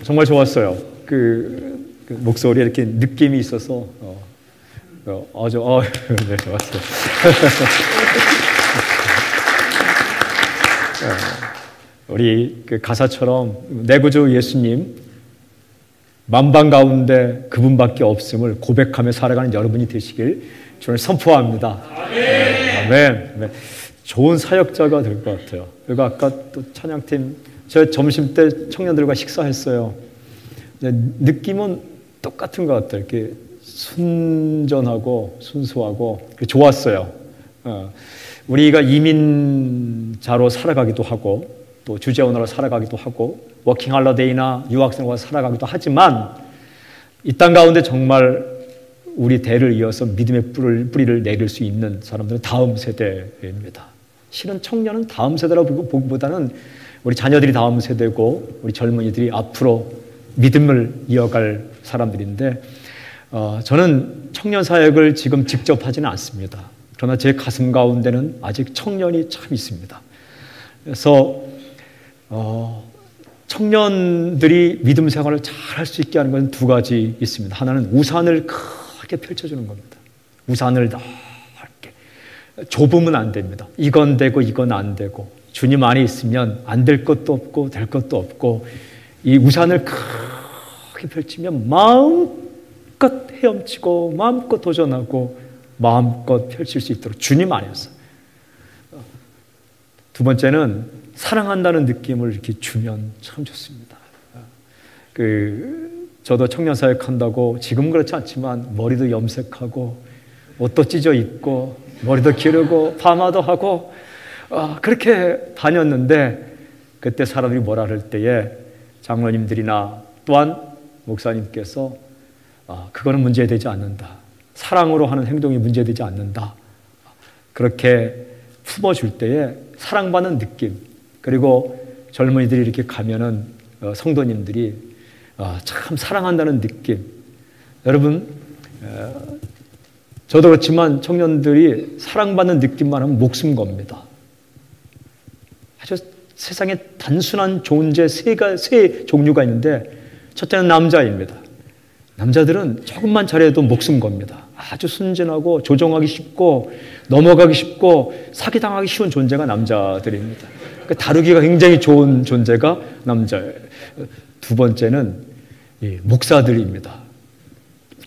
정말 좋았어요. 그 목소리에 이렇게 느낌이 있어서 아주 네, 좋았어요. 우리 그 가사처럼 내 구주 예수님 만방 가운데 그분밖에 없음을 고백하며 살아가는 여러분이 되시길 저는 선포합니다. 아멘. 아멘. 좋은 사역자가 될 것 같아요. 그리고 아까 또 찬양팀 저 점심 때 청년들과 식사했어요. 느낌은 똑같은 것 같아요. 이렇게 순전하고 순수하고 좋았어요. 우리가 이민자로 살아가기도 하고 또 주재원으로 살아가기도 하고 워킹 할러데이나 유학생으로 살아가기도 하지만 이 땅 가운데 정말 우리 대를 이어서 믿음의 뿌리를 내릴 수 있는 사람들은 다음 세대입니다. 실은 청년은 다음 세대라고 보기보다는 우리 자녀들이 다음 세대고 우리 젊은이들이 앞으로 믿음을 이어갈 사람들인데 저는 청년 사역을 지금 직접 하지는 않습니다. 그러나 제 가슴 가운데는 아직 청년이 참 있습니다. 그래서 청년들이 믿음 생활을 잘 할 수 있게 하는 건 두 가지 있습니다. 하나는 우산을 크게 펼쳐주는 겁니다. 우산을 넓게. 좁으면 안 됩니다. 이건 되고 이건 안 되고 주님 안에 있으면 안 될 것도 없고 될 것도 없고 이 우산을 크게 펼치면 마음껏 헤엄치고 마음껏 도전하고 마음껏 펼칠 수 있도록 주님 안에서. 두 번째는 사랑한다는 느낌을 이렇게 주면 참 좋습니다. 저도 청년 사역 한다고 지금 그렇지 않지만 머리도 염색하고 옷도 찢어 입고 머리도 기르고 파마도 하고 그렇게 다녔는데 그때 사람들이 뭐라 할 때에 장로님들이나 또한 목사님께서 그거는 문제되지 않는다. 사랑으로 하는 행동이 문제되지 않는다. 그렇게 품어줄 때에 사랑받는 느낌 그리고 젊은이들이 이렇게 가면은 성도님들이 참 사랑한다는 느낌. 여러분 저도 그렇지만 청년들이 사랑받는 느낌만 하면 목숨 겁니다. 아주 세상에 단순한 존재 세 종류가 있는데 첫째는 남자입니다. 남자들은 조금만 잘해도 목숨 겁니다. 아주 순진하고 조종하기 쉽고 넘어가기 쉽고 사기당하기 쉬운 존재가 남자들입니다. 그러니까 다루기가 굉장히 좋은 존재가 남자예요. 두 번째는 목사들입니다.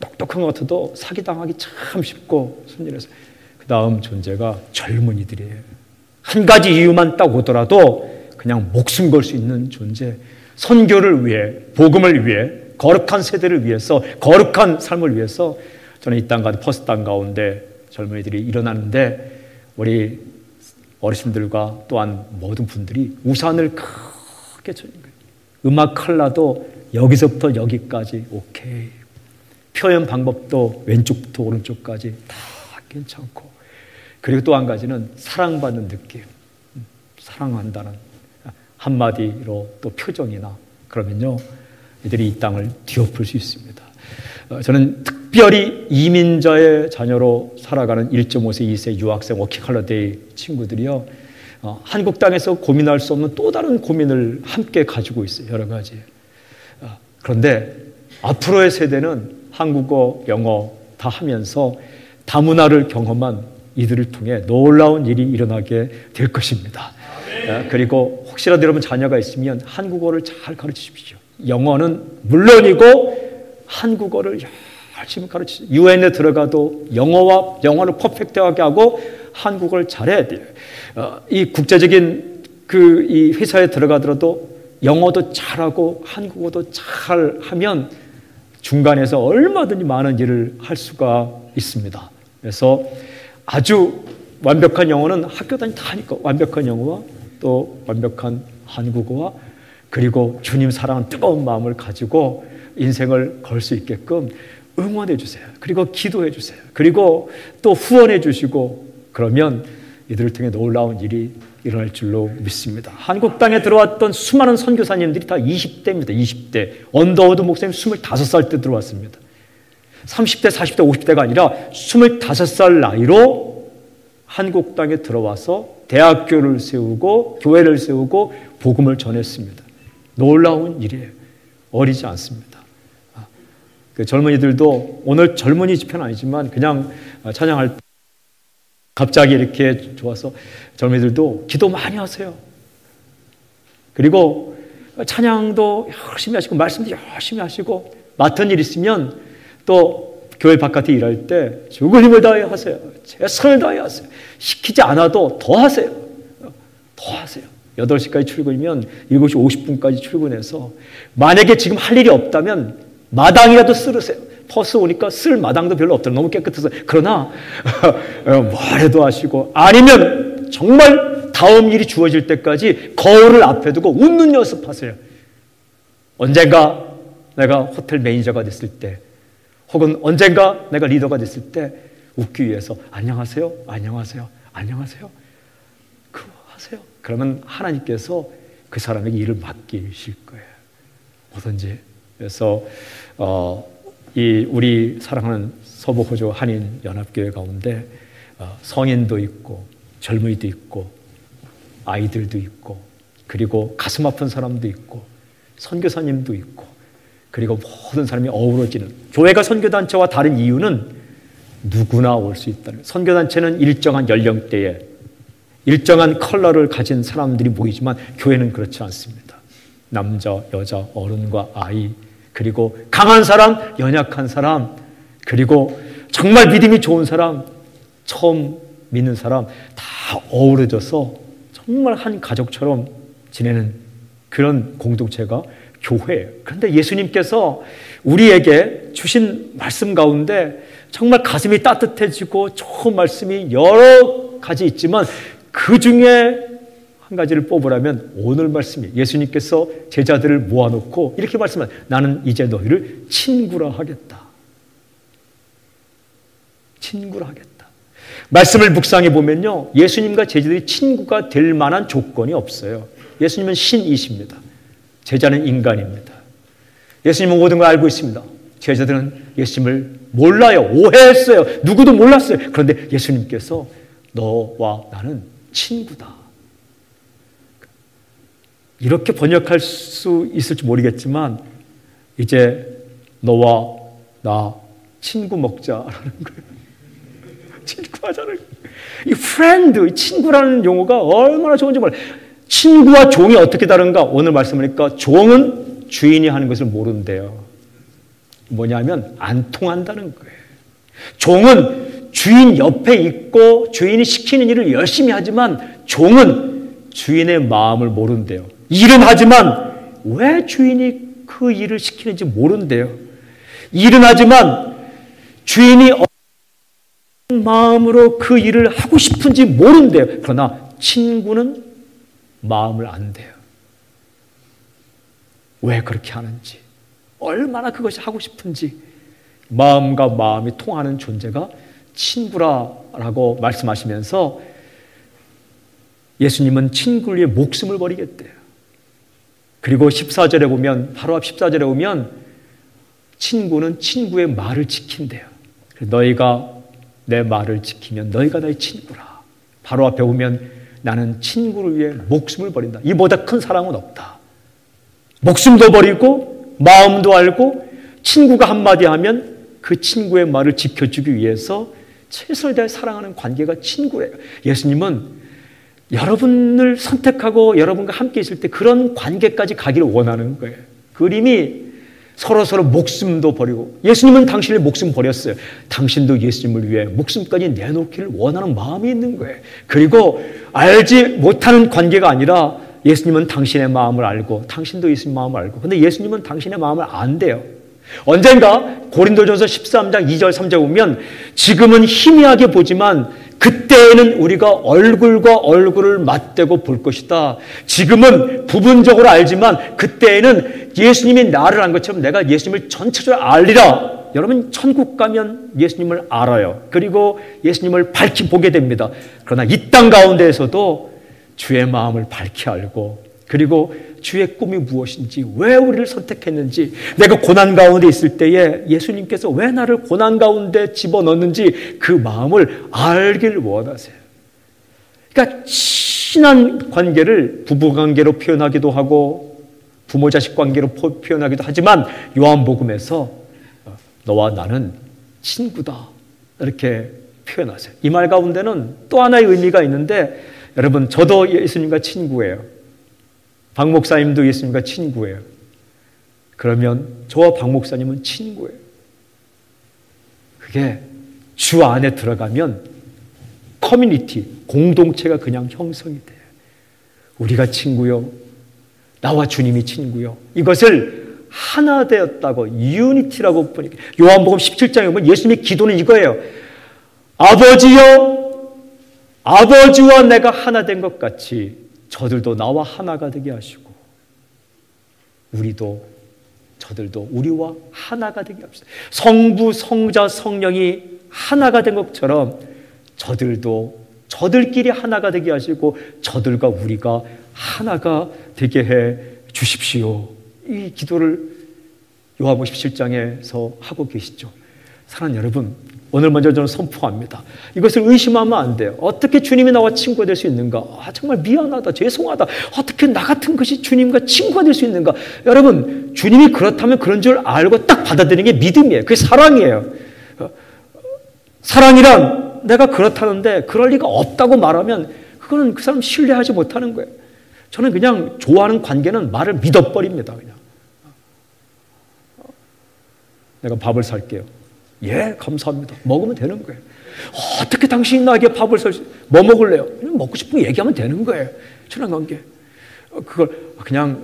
똑똑한 것 같아도 사기당하기 참 쉽고 순진해서. 그 다음 존재가 젊은이들이에요. 한 가지 이유만 딱 오더라도 그냥 목숨 걸 수 있는 존재. 선교를 위해, 복음을 위해, 거룩한 세대를 위해서, 거룩한 삶을 위해서 저는 이 땅 가운데, 퍼스트 땅 가운데 젊은이들이 일어나는데 우리 어르신들과 또한 모든 분들이 우산을 크게 쳐는 거예요. 음악 컬러도 여기서부터 여기까지 오케이. 표현 방법도 왼쪽부터 오른쪽까지 다 괜찮고. 그리고 또 한 가지는 사랑받는 느낌. 사랑한다는 한마디로 또 표정이나 그러면요 이들이 이 땅을 뒤엎을 수 있습니다. 저는 특별히 이민자의 자녀로 살아가는 1.5세, 2세 유학생 워킹 홀리데이 친구들이요 한국 땅에서 고민할 수 없는 또 다른 고민을 함께 가지고 있어요. 여러 가지. 그런데 앞으로의 세대는 한국어, 영어 다 하면서 다문화를 경험한 이들을 통해 놀라운 일이 일어나게 될 것입니다. 그리고 혹시라도 여러분 자녀가 있으면 한국어를 잘 가르치십시오. 영어는 물론이고 한국어를 열심히 가르치십시오. 유엔에 들어가도 영어를 퍼펙트하게 하고 한국어를 잘해야 돼요. 이 국제적인 이 회사에 들어가더라도 영어도 잘하고 한국어도 잘하면 중간에서 얼마든지 많은 일을 할 수가 있습니다. 그래서 아주 완벽한 영어는 학교 다니 다 하니까 완벽한 영어와 또 완벽한 한국어와 그리고 주님 사랑하는 뜨거운 마음을 가지고 인생을 걸 수 있게끔 응원해 주세요. 그리고 기도해 주세요. 그리고 또 후원해 주시고 그러면 이들을 통해 놀라운 일이 일어날 줄로 믿습니다. 한국 땅에 들어왔던 수많은 선교사님들이 다 20대입니다. 20대. 언더우드 목사님 25살 때 들어왔습니다. 30대, 40대, 50대가 아니라 25살 나이로 한국 땅에 들어와서 대학교를 세우고 교회를 세우고 복음을 전했습니다. 놀라운 일이에요. 어리지 않습니다. 그 젊은이들도 오늘 젊은이 집회는 아니지만 그냥 찬양할 때 갑자기 이렇게 좋아서 젊은이들도 기도 많이 하세요. 그리고 찬양도 열심히 하시고 말씀도 열심히 하시고 맡은 일 있으면 또 교회 바깥에 일할 때 죽을 힘을 다해 하세요. 최선을 다해 하세요. 시키지 않아도 더 하세요. 더 하세요. 8시까지 출근이면 7시 50분까지 출근해서 만약에 지금 할 일이 없다면 마당이라도 쓸으세요. 버스 오니까 쓸 마당도 별로 없더라. 너무 깨끗해서. 그러나 뭐라도 하시고 아니면 정말 다음 일이 주어질 때까지 거울을 앞에 두고 웃는 연습하세요. 언젠가 내가 호텔 매니저가 됐을 때 혹은 언젠가 내가 리더가 됐을 때 웃기 위해서 안녕하세요. 안녕하세요. 안녕하세요. 그거 하세요. 그러면 하나님께서 그 사람에게 일을 맡기실 거예요. 뭐든지. 그래서 이 우리 사랑하는 서부호주 한인연합교회 가운데 성인도 있고 젊은이도 있고 아이들도 있고 그리고 가슴 아픈 사람도 있고 선교사님도 있고 그리고 모든 사람이 어우러지는 교회가 선교단체와 다른 이유는 누구나 올 수 있다는, 선교단체는 일정한 연령대에 일정한 컬러를 가진 사람들이 모이지만 교회는 그렇지 않습니다. 남자, 여자, 어른과 아이, 그리고 강한 사람, 연약한 사람, 그리고 정말 믿음이 좋은 사람, 처음 믿는 사람 다 어우러져서 정말 한 가족처럼 지내는 그런 공동체가 교회예요. 그런데 예수님께서 우리에게 주신 말씀 가운데 정말 가슴이 따뜻해지고 좋은 말씀이 여러 가지 있지만 그 중에 한 가지를 뽑으라면 오늘 말씀이에요. 예수님께서 제자들을 모아놓고 이렇게 말씀하세요. 나는 이제 너희를 친구라 하겠다. 친구라 하겠다. 말씀을 묵상해 보면요, 예수님과 제자들이 친구가 될 만한 조건이 없어요. 예수님은 신이십니다. 제자는 인간입니다. 예수님은 모든 걸 알고 있습니다. 제자들은 예수님을 몰라요. 오해했어요. 누구도 몰랐어요. 그런데 예수님께서 너와 나는 친구다. 이렇게 번역할 수 있을지 모르겠지만 이제 너와 나 친구 먹자라는 거예요. 친구 하자는 거예요. 이 friend, 친구라는 용어가 얼마나 좋은지 몰라요. 친구와 종이 어떻게 다른가? 오늘 말씀하니까 종은 주인이 하는 것을 모른대요. 뭐냐면 안 통한다는 거예요. 종은 주인 옆에 있고 주인이 시키는 일을 열심히 하지만 종은 주인의 마음을 모른대요. 일은 하지만 왜 주인이 그 일을 시키는지 모른대요. 일은 하지만 주인이 어떤 마음으로 그 일을 하고 싶은지 모른대요. 그러나 친구는 마음을 안대요. 왜 그렇게 하는지, 얼마나 그것이 하고 싶은지 마음과 마음이 통하는 존재가 친구라고 말씀하시면서 예수님은 친구를 위해 목숨을 버리겠대요. 그리고 14절에 보면, 바로 앞 14절에 보면 친구는 친구의 말을 지킨대요. 너희가 내 말을 지키면 너희가 나의 친구라. 바로 앞에 보면 나는 친구를 위해 목숨을 버린다. 이보다 큰 사랑은 없다. 목숨도 버리고 마음도 알고 친구가 한마디 하면 그 친구의 말을 지켜주기 위해서 최선을 다해 사랑하는 관계가 친구예요. 예수님은 여러분을 선택하고 여러분과 함께 있을 때 그런 관계까지 가기를 원하는 거예요. 그림이 서로 목숨도 버리고, 예수님은 당신의 목숨 버렸어요. 당신도 예수님을 위해 목숨까지 내놓기를 원하는 마음이 있는 거예요. 그리고 알지 못하는 관계가 아니라 예수님은 당신의 마음을 알고 당신도 예수님 마음을 알고, 근데 예수님은 당신의 마음을 안대요. 언젠가 고린도전서 13장 2절 3절 보면 지금은 희미하게 보지만 그때에는 우리가 얼굴과 얼굴을 맞대고 볼 것이다. 지금은 부분적으로 알지만 그때에는 예수님이 나를 안 것처럼 내가 예수님을 전체적으로 알리라. 여러분 천국 가면 예수님을 알아요. 그리고 예수님을 밝히 보게 됩니다. 그러나 이 땅 가운데에서도 주의 마음을 밝히 알고, 그리고 주의 꿈이 무엇인지, 왜 우리를 선택했는지, 내가 고난 가운데 있을 때에 예수님께서 왜 나를 고난 가운데 집어넣는지 그 마음을 알길 원하세요. 그러니까 친한 관계를 부부관계로 표현하기도 하고 부모 자식 관계로 표현하기도 하지만 요한복음에서 너와 나는 친구다 이렇게 표현하세요. 이 말 가운데는 또 하나의 의미가 있는데 여러분 저도 예수님과 친구예요. 박 목사님도 예수님과 친구예요. 그러면 저와 박 목사님은 친구예요. 그게 주 안에 들어가면 커뮤니티, 공동체가 그냥 형성이 돼요. 우리가 친구요. 나와 주님이 친구요. 이것을 하나 되었다고 유니티라고 보니까 요한복음 17장에 보면 예수님의 기도는 이거예요. 아버지여, 아버지와 내가 하나 된 것 같이 저들도 나와 하나가 되게 하시고 우리도 저들도 우리와 하나가 되게 합시다. 성부, 성자, 성령이 하나가 된 것처럼 저들도 저들끼리 하나가 되게 하시고 저들과 우리가 하나가 되게 해 주십시오. 이 기도를 요한복음 17장에서 하고 계시죠. 사랑하는 여러분, 오늘 먼저 저는 선포합니다. 이것을 의심하면 안 돼요. 어떻게 주님이 나와 친구가 될 수 있는가? 정말 미안하다, 죄송하다. 어떻게 나 같은 것이 주님과 친구가 될 수 있는가? 여러분, 주님이 그렇다면 그런 줄 알고 딱 받아들이는 게 믿음이에요. 그게 사랑이에요. 사랑이란 내가 그렇다는데 그럴 리가 없다고 말하면 그거는 그 사람 신뢰하지 못하는 거예요. 저는 그냥 좋아하는 관계는 말을 믿어버립니다. 그냥. 내가 밥을 살게요. 예, 감사합니다. 먹으면 되는 거예요. 어떻게 당신이 나에게 밥을 살지? 뭐 먹을래요? 그냥 먹고 싶은 거 얘기하면 되는 거예요. 친한 관계. 그걸 그냥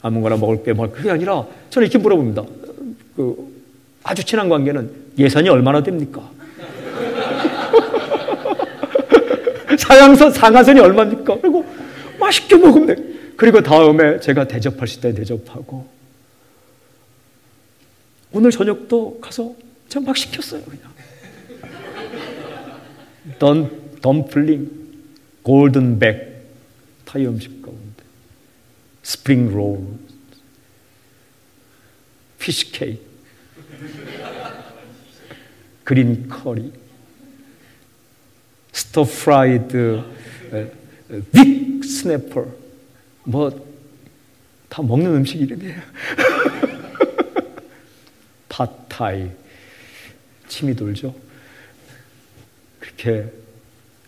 아무거나 먹을게 뭐 그게 아니라 저는 이렇게 물어봅니다. 아주 친한 관계는 예산이 얼마나 됩니까? 상한선이 얼마입니까? 그리고 맛있게 먹으면 돼. 그리고 다음에 제가 대접할 수 있다 대접하고 오늘 저녁도 가서 제가 막 시켰어요. 그냥 덤플링, 골든백, 타이 음식 가운데 스프링 롤, 피쉬 케이크, 그린 커리, 스터 프라이드 빅 스냅퍼, 뭐 다 먹는 음식 이름이에요. 팟타이, 침이 돌죠. 그렇게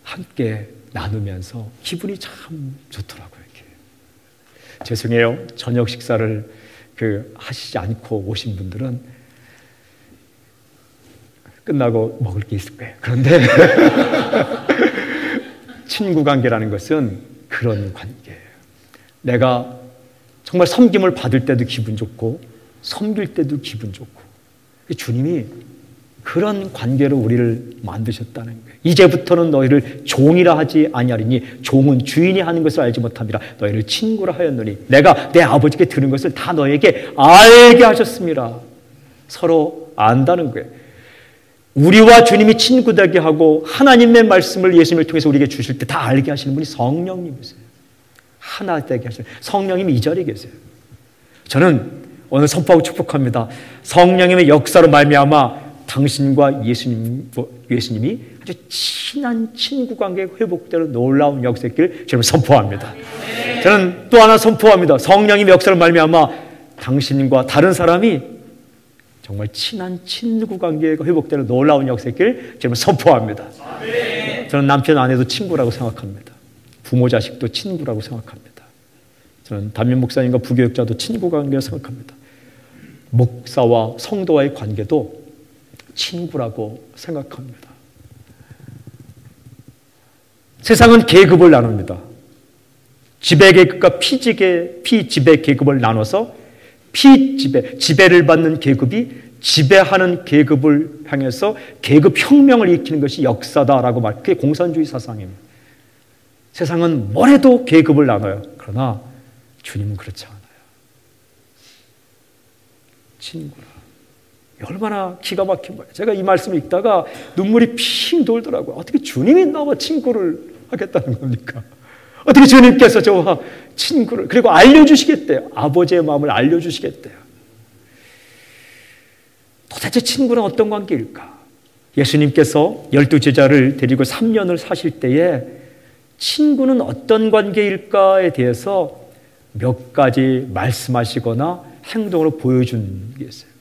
함께 나누면서 기분이 참 좋더라고요. 이렇게. 죄송해요. 저녁 식사를 하시지 않고 오신 분들은 끝나고 먹을 게 있을 거예요. 그런데 친구 관계라는 것은 그런 관계예요. 내가 정말 섬김을 받을 때도 기분 좋고 섬길 때도 기분 좋고 주님이 그런 관계로 우리를 만드셨다는 거예요. 이제부터는 너희를 종이라 하지 아니하리니 종은 주인이 하는 것을 알지 못함이라 너희를 친구라 하였노니 내가 내 아버지께 들은 것을 다 너에게 알게 하셨습니다. 서로 안다는 거예요. 우리와 주님이 친구 되게 하고 하나님의 말씀을 예수님을 통해서 우리에게 주실 때 다 알게 하시는 분이 성령님이세요. 하나 되게 하시는 성령님이 이 자리에 계세요. 저는 오늘 선포하고 축복합니다. 성령님의 역사로 말미암아 당신과 예수님이 아주 친한 친구 관계가 회복되는 놀라운 역사의 길 저는 선포합니다. 저는 또 하나 선포합니다. 성령님의 역사로 말미암아 당신과 다른 사람이 정말 친한 친구 관계가 회복되는 놀라운 역사의 길 저는 선포합니다. 저는 남편 아내도 친구라고 생각합니다. 부모 자식도 친구라고 생각합니다. 저는 담임 목사님과 부교육자도 친구 관계라고 생각합니다. 목사와 성도와의 관계도 친구라고 생각합니다. 세상은 계급을 나눕니다. 지배 계급과 피지배 계급을 나눠서 지배를 받는 계급이 지배하는 계급을 향해서 계급 혁명을 일으키는 것이 역사다라고 그게 공산주의 사상입니다. 세상은 뭐래도 계급을 나눠요. 그러나 주님은 그렇지 않아요. 친구라. 얼마나 기가 막힌 거예요. 제가 이 말씀을 읽다가 눈물이 핑 돌더라고요. 어떻게 주님이 나와 친구를 하겠다는 겁니까? 어떻게 주님께서 저와 친구를 그리고 알려주시겠대요. 아버지의 마음을 알려주시겠대요. 도대체 친구는 어떤 관계일까? 예수님께서 12제자를 데리고 3년을 사실 때에 친구는 어떤 관계일까에 대해서 몇 가지 말씀하시거나 행동으로 보여준 게 있어요.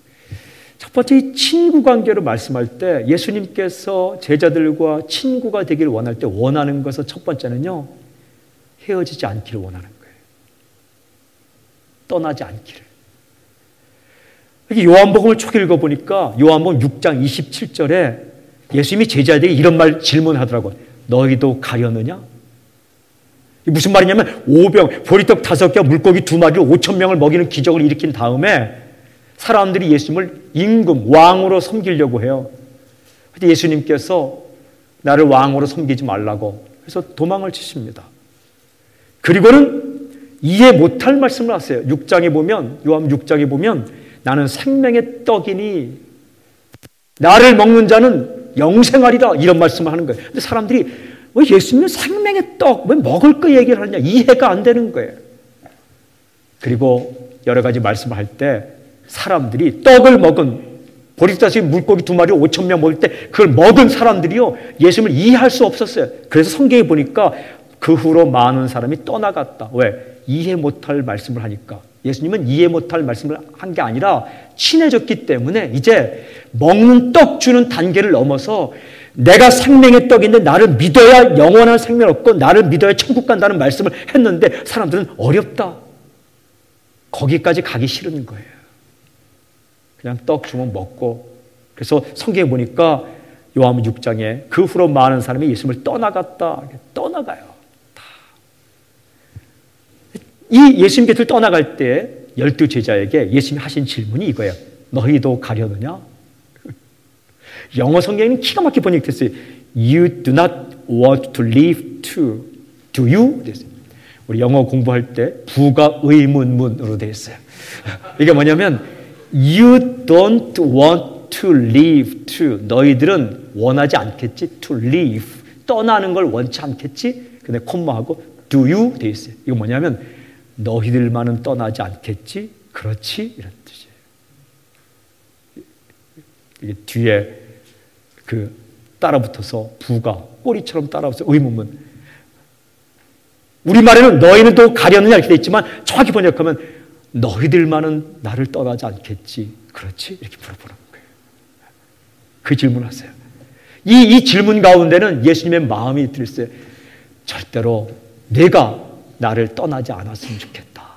첫 번째, 이 친구 관계로 말씀할 때 예수님께서 제자들과 친구가 되기를 원할 때 원하는 것은 첫 번째는요, 헤어지지 않기를 원하는 거예요. 떠나지 않기를. 요한복음을 쭉 읽어보니까 요한복음 6장 27절에 예수님이 제자들에게 이런 말 질문하더라고요. 너희도 가려느냐? 무슨 말이냐면 오병, 보리떡 5개와 물고기 2마리로 5,000명을 먹이는 기적을 일으킨 다음에 사람들이 예수님을 임금, 왕으로 섬기려고 해요. 근데 예수님께서 나를 왕으로 섬기지 말라고 해서 도망을 치십니다. 그리고는 이해 못할 말씀을 하세요. 6장에 보면, 요한 6장에 보면 나는 생명의 떡이니 나를 먹는 자는 영생하리라, 이런 말씀을 하는 거예요. 근데 사람들이 왜 예수님은 생명의 떡, 왜 먹을 거 얘기를 하느냐, 이해가 안 되는 거예요. 그리고 여러 가지 말씀을 할 때 사람들이 떡을 먹은, 보리떡 물고기 2마리 5,000명 먹을 때 그걸 먹은 사람들이요, 예수님을 이해할 수 없었어요. 그래서 성경에 보니까 그 후로 많은 사람이 떠나갔다. 왜? 이해 못할 말씀을 하니까. 예수님은 이해 못할 말씀을 한 게 아니라 친해졌기 때문에 이제 먹는 떡 주는 단계를 넘어서 내가 생명의 떡인데 나를 믿어야 영원한 생명을 얻고 나를 믿어야 천국 간다는 말씀을 했는데 사람들은 어렵다. 거기까지 가기 싫은 거예요. 그냥 떡 주면 먹고. 그래서 성경에 보니까 요한복음 6장에 그 후로 많은 사람이 예수님을 떠나갔다. 떠나가요. 이 예수님 곁을 떠나갈 때 12제자에게 예수님이 하신 질문이 이거예요. 너희도 가려느냐? 영어 성경에는 기가 막히게 번역됐어요. You do not want to leave too. Do you? 우리 영어 공부할 때 부가 의문문으로 되어 있어요. 이게 뭐냐면 You don't want to leave too. 너희들은 원하지 않겠지? To leave. 떠나는 걸 원치 않겠지? 근데 콤마하고 Do you? 되어 있어요. 이거 뭐냐면 너희들만은 떠나지 않겠지? 그렇지? 이런 뜻이에요. 이게 뒤에 그 따라붙어서 부가 꼬리처럼 따라붙어서 의문문. 우리말에는 너희는 또 가려느냐 이렇게 돼 있지만 정확히 번역하면 너희들만은 나를 떠나지 않겠지? 그렇지? 이렇게 물어보는 거예요. 그 질문을 하세요. 이 질문 가운데는 예수님의 마음이 들었어요. 절대로 내가 나를 떠나지 않았으면 좋겠다.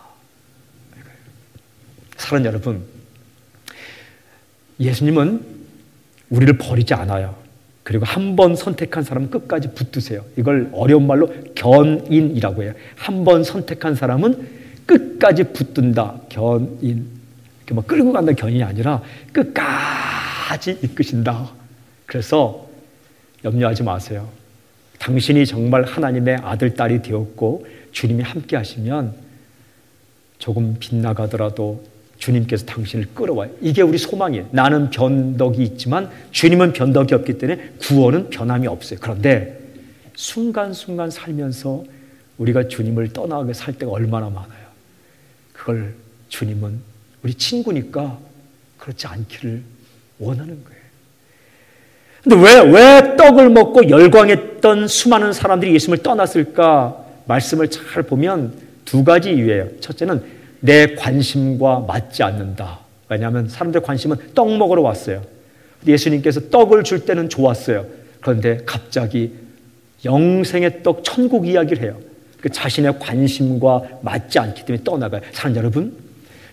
사랑하는 여러분, 예수님은 우리를 버리지 않아요. 그리고 한 번 선택한 사람은 끝까지 붙드세요. 이걸 어려운 말로 견인이라고 해요. 한 번 선택한 사람은 끝까지 붙든다. 견인. 이렇게 뭐 끌고 간다 견인이 아니라 끝까지 이끄신다. 그래서 염려하지 마세요. 당신이 정말 하나님의 아들, 딸이 되었고 주님이 함께 하시면 조금 빗나가더라도 주님께서 당신을 끌어와요. 이게 우리 소망이에요. 나는 변덕이 있지만 주님은 변덕이 없기 때문에 구원은 변함이 없어요. 그런데 순간순간 살면서 우리가 주님을 떠나게 살 때가 얼마나 많아요. 그걸 주님은 우리 친구니까 그렇지 않기를 원하는 거예요. 근데 왜 떡을 먹고 열광했던 수많은 사람들이 예수님을 떠났을까? 말씀을 잘 보면 두 가지 이유예요. 첫째는 내 관심과 맞지 않는다. 왜냐하면 사람들의 관심은 떡 먹으러 왔어요. 예수님께서 떡을 줄 때는 좋았어요. 그런데 갑자기 영생의 떡, 천국 이야기를 해요. 그 자신의 관심과 맞지 않기 때문에 떠나가요. 사랑하는 여러분,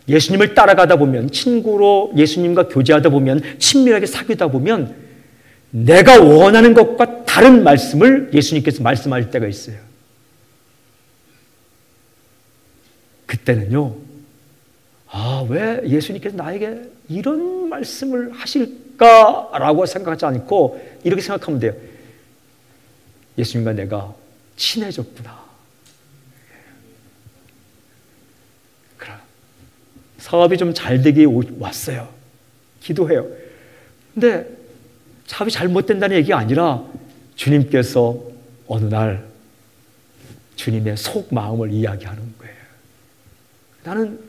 예수님을 따라가다 보면, 친구로 예수님과 교제하다 보면, 친밀하게 사귀다 보면 내가 원하는 것과 다른 말씀을 예수님께서 말씀할 때가 있어요. 그때는요, 왜 예수님께서 나에게 이런 말씀을 하실까라고 생각하지 않고 이렇게 생각하면 돼요. 예수님과 내가 친해졌구나. 그래. 사업이 좀 잘 되기 왔어요. 기도해요. 근데 사업이 잘못된다는 얘기가 아니라 주님께서 어느 날 주님의 속 마음을 이야기하는 거예요. 나는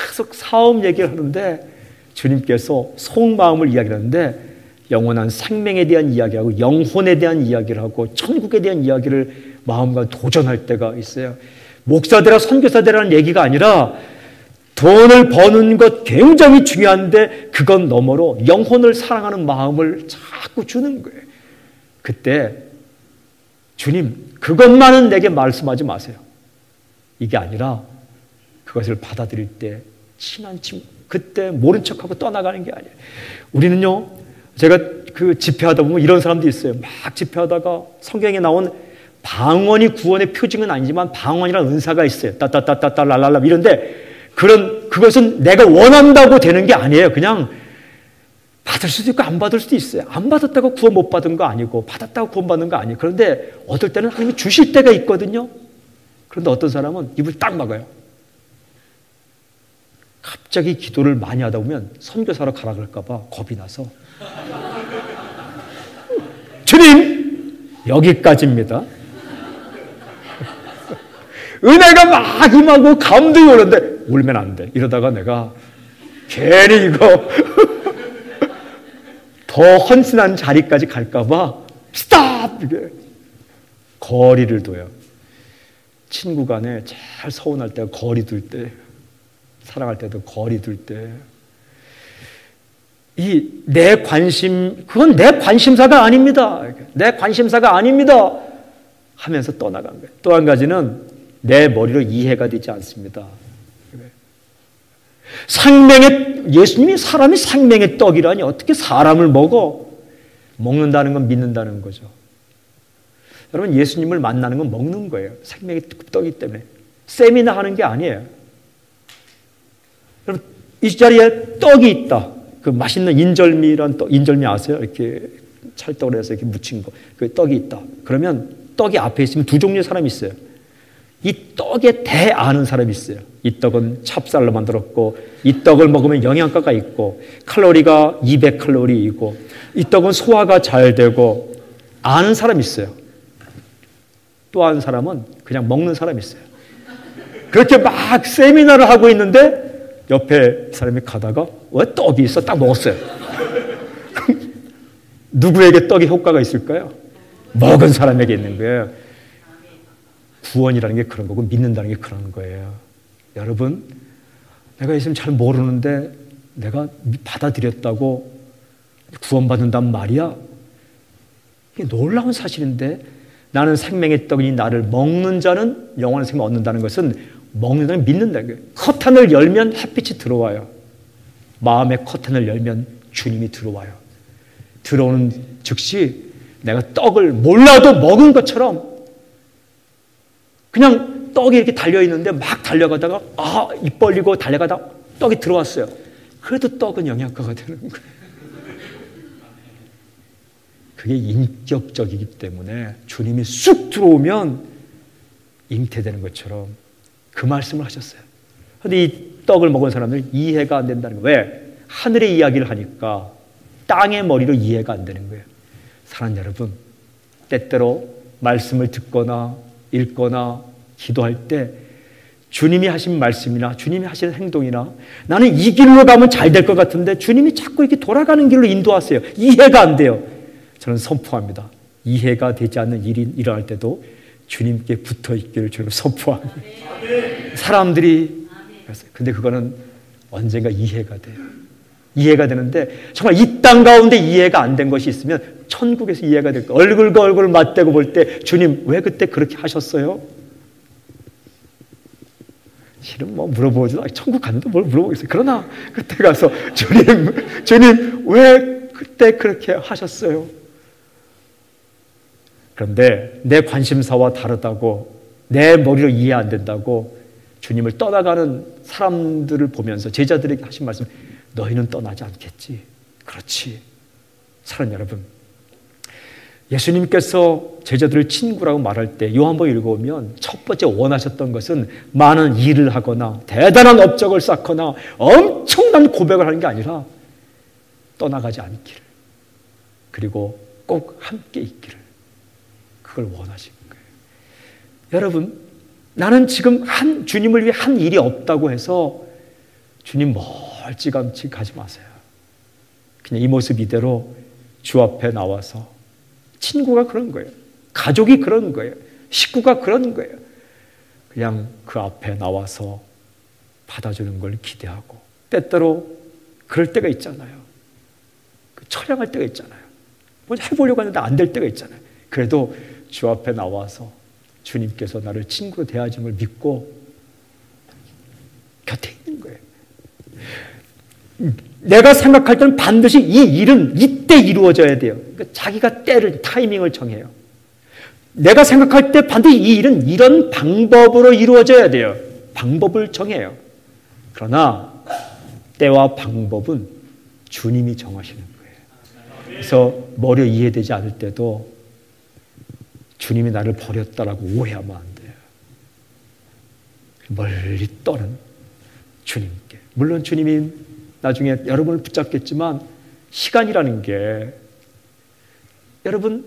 계속 사업 얘기를 하는데 주님께서 속마음을 이야기하는데 영원한 생명에 대한 이야기하고 영혼에 대한 이야기를 하고 천국에 대한 이야기를 마음과 도전할 때가 있어요. 목사되라 선교사되라는 얘기가 아니라 돈을 버는 것 굉장히 중요한데 그것 너머로 영혼을 사랑하는 마음을 자꾸 주는 거예요. 그때 주님 그것만은 내게 말씀하지 마세요. 이게 아니라 그것을 받아들일 때 친한 친구, 그때 모른 척하고 떠나가는 게 아니에요. 우리는요, 제가 그 집회하다 보면 이런 사람도 있어요. 막 집회하다가 성경에 나온 방언이 구원의 표징은 아니지만 방언이란 은사가 있어요. 따따따따따 랄랄라 이런데 그것은 내가 원한다고 되는 게 아니에요. 그냥 받을 수도 있고 안 받을 수도 있어요. 안 받았다고 구원 못 받은 거 아니고 받았다고 구원 받는 거 아니에요. 그런데 어떨 때는 하나님이 주실 때가 있거든요. 그런데 어떤 사람은 입을 딱 막아요. 갑자기 기도를 많이 하다 보면 선교사로 가라 그럴까 봐 겁이 나서 주님 여기까지입니다. 은혜가 막 임하고 감동이 오는데 울면 안 돼. 이러다가 내가 괜히 이거 더 헌신한 자리까지 갈까 봐 스탑! 이게 거리를 둬요. 친구 간에 제일 서운할 때가 거리 둘 때, 사랑할 때도 거리 둘 때, 내 관심, 그건 내 관심사가 아닙니다. 내 관심사가 아닙니다. 하면서 떠나간 거예요. 또 한 가지는 내 머리로 이해가 되지 않습니다. 예수님이 사람이 생명의 떡이라니 어떻게 사람을 먹는다는 건 믿는다는 거죠. 여러분, 예수님을 만나는 건 먹는 거예요. 생명의 떡이기 때문에. 세미나 하는 게 아니에요. 여러분, 이 자리에 떡이 있다. 그 맛있는 인절미란 떡, 인절미 아세요? 이렇게 찰떡을 해서 이렇게 묻힌 거. 그 떡이 있다. 그러면 떡이 앞에 있으면 두 종류의 사람이 있어요. 이 떡에 대해 아는 사람이 있어요. 이 떡은 찹쌀로 만들었고, 이 떡을 먹으면 영양가가 있고, 칼로리가 200칼로리이고, 이 떡은 소화가 잘 되고, 아는 사람이 있어요. 또 아는 사람은 그냥 먹는 사람이 있어요. 그렇게 막 세미나를 하고 있는데 옆에 사람이 가다가 왜 떡이 있어? 딱 먹었어요. 누구에게 떡이 효과가 있을까요? 먹은 사람에게 있는 거예요. 구원이라는 게 그런 거고 믿는다는 게 그런 거예요. 여러분, 내가 예수님 잘 모르는데 내가 받아들였다고 구원받는단 말이야? 이게 놀라운 사실인데, 나는 생명의 떡이니 나를 먹는 자는 영원한 생명을 얻는다는 것은 먹는 자는 믿는다는 거예요. 커튼을 열면 햇빛이 들어와요. 마음의 커튼을 열면 주님이 들어와요. 들어오는 즉시 내가 떡을 몰라도 먹은 것처럼 그냥 떡이 이렇게 달려있는데 막 달려가다가 입 벌리고 달려가다가 떡이 들어왔어요. 그래도 떡은 영양가가 되는 거예요. 그게 인격적이기 때문에 주님이 쑥 들어오면 잉태되는 것처럼 그 말씀을 하셨어요. 그런데 이 떡을 먹은 사람들은 이해가 안 된다는 거예요. 왜? 하늘의 이야기를 하니까 땅의 머리로 이해가 안 되는 거예요. 사랑하는 여러분, 때때로 말씀을 듣거나 읽거나 기도할 때 주님이 하신 말씀이나 주님이 하신 행동이나 나는 이 길로 가면 잘 될 것 같은데 주님이 자꾸 이렇게 돌아가는 길로 인도하세요. 이해가 안 돼요. 저는 선포합니다. 이해가 되지 않는 일이 일어날 때도 주님께 붙어 있기를 저는 선포합니다. 사람들이 근데 그거는 언젠가 이해가 돼요. 이해가 되는데 정말 이 땅 가운데 이해가 안 된 것이 있으면 천국에서 이해가 될 거예요. 얼굴과 얼굴을 맞대고 볼 때 주님 왜 그때 그렇게 하셨어요? 실은 뭐 물어보지도 천국 갔는데 뭘 물어보겠어요. 그러나 그때 가서 주님 왜 그때 그렇게 하셨어요? 그런데 내 관심사와 다르다고, 내 머리로 이해 안 된다고 주님을 떠나가는 사람들을 보면서 제자들에게 하신 말씀, 너희는 떠나지 않겠지. 그렇지. 사랑하는 여러분, 예수님께서 제자들을 친구라고 말할 때 요한복음 읽어보면 첫 번째 원하셨던 것은 많은 일을 하거나 대단한 업적을 쌓거나 엄청난 고백을 하는 게 아니라 떠나가지 않기를, 그리고 꼭 함께 있기를, 그걸 원하신 거예요. 여러분, 나는 지금 주님을 위해 한 일이 없다고 해서 주님 멀찌감치 가지 마세요. 그냥 이 모습 이대로 주 앞에 나와서, 친구가 그런 거예요. 가족이 그런 거예요. 식구가 그런 거예요. 그냥 그 앞에 나와서 받아주는 걸 기대하고, 때때로 그럴 때가 있잖아요. 처량할 때가 있잖아요. 뭔지 해보려고 하는데 안 될 때가 있잖아요. 그래도 주 앞에 나와서 주님께서 나를 친구로 대하시는 걸 믿고 곁에 있는 거예요. 내가 생각할 때는 반드시 이 일은 이때 이루어져야 돼요. 그러니까 자기가 때를, 타이밍을 정해요. 내가 생각할 때 반드시 이 일은 이런 방법으로 이루어져야 돼요. 방법을 정해요. 그러나 때와 방법은 주님이 정하시는 거예요. 그래서 머리에 이해되지 않을 때도 주님이 나를 버렸다라고 오해하면 안 돼요. 멀리 떠는 주님께. 물론 주님이 나중에 여러분을 붙잡겠지만 시간이라는 게 여러분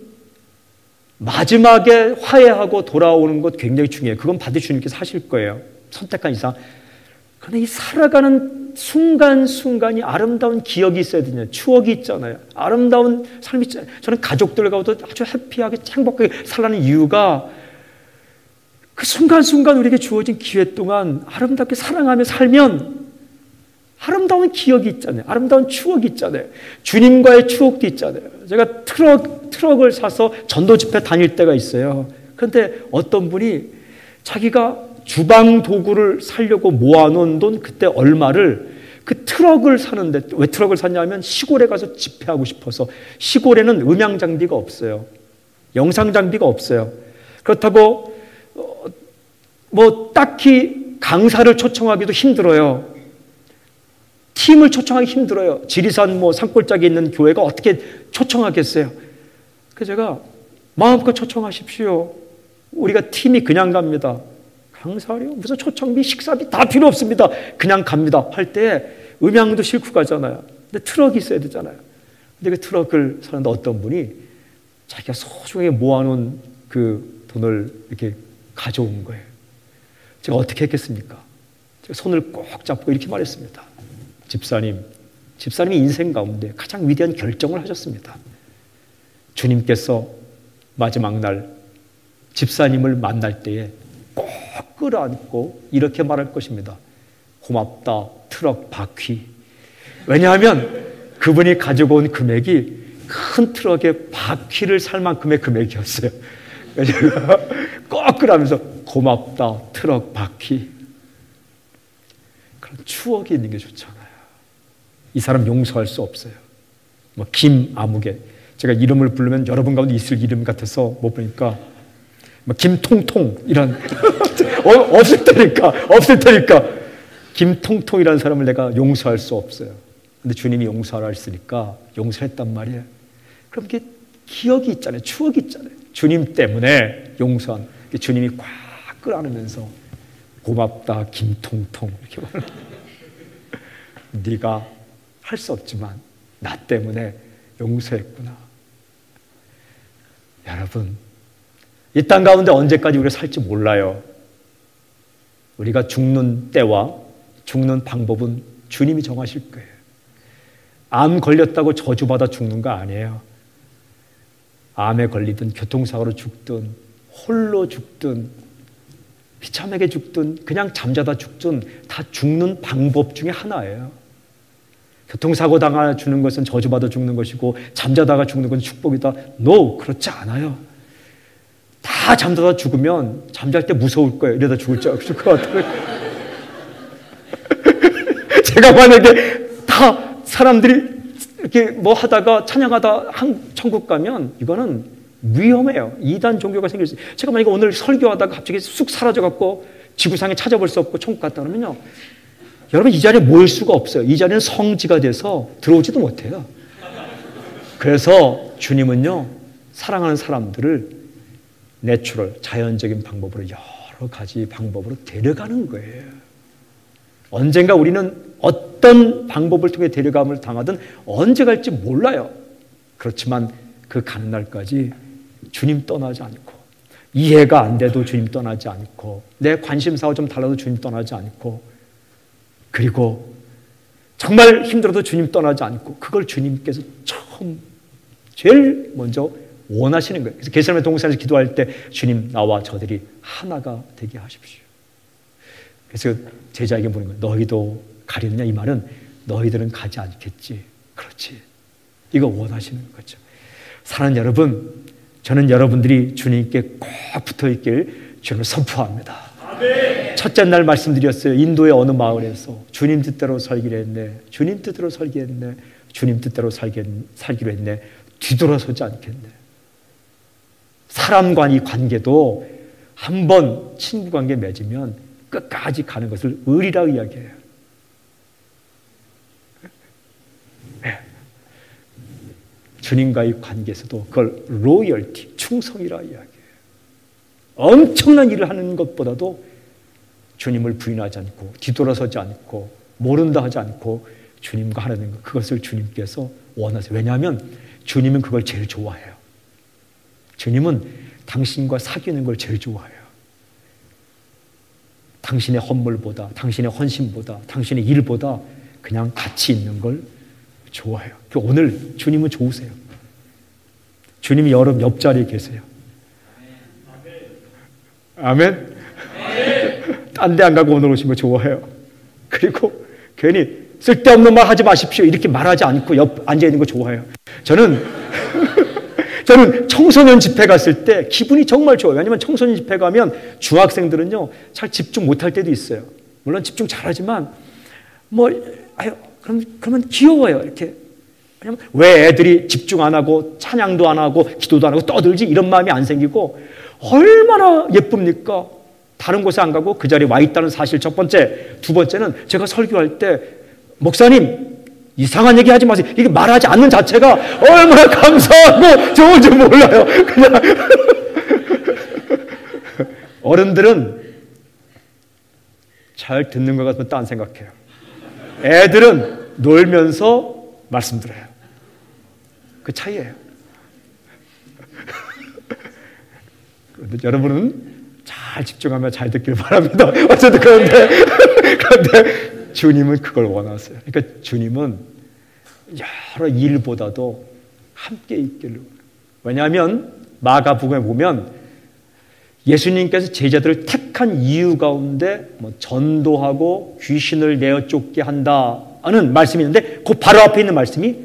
마지막에 화해하고 돌아오는 것 굉장히 중요해요. 그건 반드시 주님께서 하실 거예요. 선택한 이상. 그런데 이 살아가는 순간순간이 아름다운 기억이 있어야 되냐. 추억이 있잖아요. 아름다운 삶이 있잖아요. 저는 가족들과도 아주 해피하게 행복하게 살라는 이유가 그 순간순간 우리에게 주어진 기회 동안 아름답게 사랑하며 살면 아름다운 기억이 있잖아요. 아름다운 추억이 있잖아요. 주님과의 추억도 있잖아요. 제가 트럭을 사서 전도 집회 다닐 때가 있어요. 그런데 어떤 분이 자기가 주방 도구를 사려고 모아놓은 돈 그때 얼마를 그 트럭을 사는데, 왜 트럭을 샀냐면 시골에 가서 집회하고 싶어서. 시골에는 음향 장비가 없어요. 영상 장비가 없어요. 그렇다고 뭐 딱히 강사를 초청하기도 힘들어요. 팀을 초청하기 힘들어요. 지리산 뭐 산골짜기에 있는 교회가 어떻게 초청하겠어요? 그래서 제가 마음껏 초청하십시오. 우리가 팀이 그냥 갑니다. 강사료, 무슨 초청비, 식사비 다 필요 없습니다. 그냥 갑니다. 할 때 음향도 싣고 가잖아요. 근데 트럭이 있어야 되잖아요. 근데 그 트럭을 사는데 어떤 분이 자기가 소중하게 모아놓은 그 돈을 이렇게 가져온 거예요. 제가 어떻게 했겠습니까? 제가 손을 꼭 잡고 이렇게 말했습니다. 집사님이 인생 가운데 가장 위대한 결정을 하셨습니다. 주님께서 마지막 날 집사님을 만날 때에 꼭 끌어안고 이렇게 말할 것입니다. 고맙다, 트럭 바퀴. 왜냐하면 그분이 가지고 온 금액이 큰 트럭의 바퀴를 살 만큼의 금액이었어요. 그래서 제가 꼭 끌어안면서 고맙다, 트럭 바퀴. 그런 추억이 있는 게 좋잖아요. 이 사람 용서할 수 없어요. 뭐 김아무개. 제가 이름을 부르면 여러분 가운데 있을 이름 같아서 못 보니까 뭐 김통통 이런 없을 테니까 김통통이라는 사람을 내가 용서할 수 없어요. 근데 주님이 용서하라 했으니까 용서했단 말이에요. 그럼 이게 기억이 있잖아요. 추억이 있잖아요. 주님 때문에 용서한. 주님이 꽉 끌어안으면서 고맙다 김통통 이렇게 말해요. 네가 할 수 없지만 나 때문에 용서했구나. 여러분, 이 땅 가운데 언제까지 우리가 살지 몰라요. 우리가 죽는 때와 죽는 방법은 주님이 정하실 거예요. 암 걸렸다고 저주받아 죽는 거 아니에요. 암에 걸리든 교통사고로 죽든 홀로 죽든 비참하게 죽든 그냥 잠자다 죽든 다 죽는 방법 중에 하나예요. 교통사고 당하 죽는 것은 저주받아 죽는 것이고 잠자다가 죽는 것은 축복이다. No, 그렇지 않아요. 다 잠자다 죽으면 잠잘 때 무서울 거예요. 이러다 죽을 것 같아요. 제가 만약에 다 사람들이 이렇게 뭐 하다가 찬양하다 천국 가면 이거는 위험해요. 이단 종교가 생길 수 있어요. 제가 만약에 오늘 설교하다가 갑자기 쑥 사라져갖고 지구상에 찾아볼 수 없고 천국 갔다 그러면요. 여러분 이 자리에 모일 수가 없어요. 이 자리는 성지가 돼서 들어오지도 못해요. 그래서 주님은요. 사랑하는 사람들을 내추럴, 자연적인 방법으로 여러 가지 방법으로 데려가는 거예요. 언젠가 우리는 어떤 방법을 통해 데려감을 당하든 언제 갈지 몰라요. 그렇지만 그 가는 날까지 주님 떠나지 않고 이해가 안 돼도 주님 떠나지 않고 내 관심사가 좀 달라도 주님 떠나지 않고 그리고 정말 힘들어도 주님 떠나지 않고 그걸 주님께서 제일 먼저 원하시는 거예요. 그래서 게세마네 동산에서 기도할 때 주님 나와 저들이 하나가 되게 하십시오. 그래서 제자에게 물은 거예요. 너희도 가려느냐? 이 말은 너희들은 가지 않겠지. 그렇지. 이거 원하시는 거죠. 사랑하는 여러분, 저는 여러분들이 주님께 꼭 붙어 있길 주님을 선포합니다. 아멘. 첫째 날 말씀드렸어요. 인도의 어느 마을에서 주님 뜻대로 살기로 했네. 주님 뜻대로 살기로 했네. 주님 뜻대로 살기로 했네. 뒤돌아서지 않겠네. 사람 간의 관계도 한번 친구 관계 맺으면 끝까지 가는 것을 의리라고 이야기해요. 네. 주님과의 관계에서도 그걸 로열티, 충성이라 이야기해요. 엄청난 일을 하는 것보다도 주님을 부인하지 않고 뒤돌아서지 않고 모른다 하지 않고 주님과 하는 것, 그것을 주님께서 원하세요. 왜냐하면 주님은 그걸 제일 좋아해요. 주님은 당신과 사귀는 걸 제일 좋아해요. 당신의 헌물보다, 당신의 헌신보다, 당신의 일보다 그냥 같이 있는 걸 좋아해요. 오늘 주님은 좋으세요. 주님이 여러분 옆자리에 계세요. 아멘? 딴 데 안 가고 오늘 오신 거 좋아해요. 그리고 괜히 쓸데없는 말 하지 마십시오 이렇게 말하지 않고 옆 앉아있는 거 좋아해요. 저는 청소년 집회 갔을 때 기분이 정말 좋아요. 왜냐하면 청소년 집회 가면 중학생들은요 잘 집중 못할 때도 있어요. 물론 집중 잘하지만 그러면 귀여워요. 이렇게. 왜냐면 왜 애들이 집중 안 하고 찬양도 안 하고 기도도 안 하고 떠들지 이런 마음이 안 생기고 얼마나 예쁩니까? 다른 곳에 안 가고 그 자리에 와 있다는 사실 첫 번째. 두 번째는 제가 설교할 때 목사님 이상한 얘기 하지 마세요. 이게 말하지 않는 자체가 얼마나 감사하고 좋은지 몰라요. 그냥 어른들은 잘 듣는 것 같으면 딴 생각해요. 애들은 놀면서 말씀드려요. 그 차이예요. 여러분은 잘 집중하며 잘 듣길 바랍니다. 어쨌든 그런데 주님은 그걸 원하세요. 그러니까 주님은 여러 일보다도 함께 있기를. 왜냐하면 마가복음에 보면 예수님께서 제자들을 택한 이유 가운데 전도하고 귀신을 내어 쫓게 한다는 말씀이 있는데 그 바로 앞에 있는 말씀이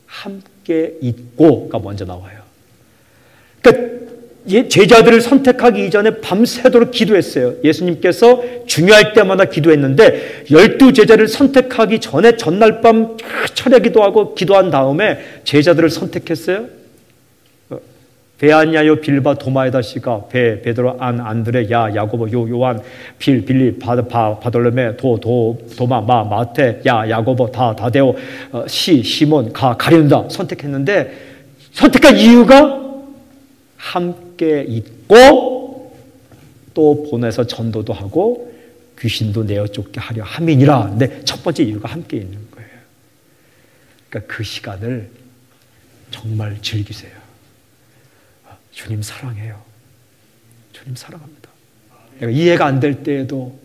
함께 있고가 먼저 나와요. 그러니까 제자들을 선택하기 이전에 밤새도록 기도했어요. 예수님께서 중요할 때마다 기도했는데 12제자를 선택하기 전에 전날 밤 철야 기도하고 기도한 다음에 제자들을 선택했어요. 베아냐요 빌바 도마에다 씨가 베드로 안드레 야고보 요한 빌리 바돌로메 도마 마테 야고보 다데오 시몬 가룟유다 선택했는데 선택한 이유가 함께 있고 또 보내서 전도도 하고 귀신도 내어 쫓게 하려 함이니라. 근데 첫 번째 이유가 함께 있는 거예요. 그러니까 그 시간을 정말 즐기세요. 주님 사랑해요. 주님 사랑합니다. 내가 이해가 안 될 때에도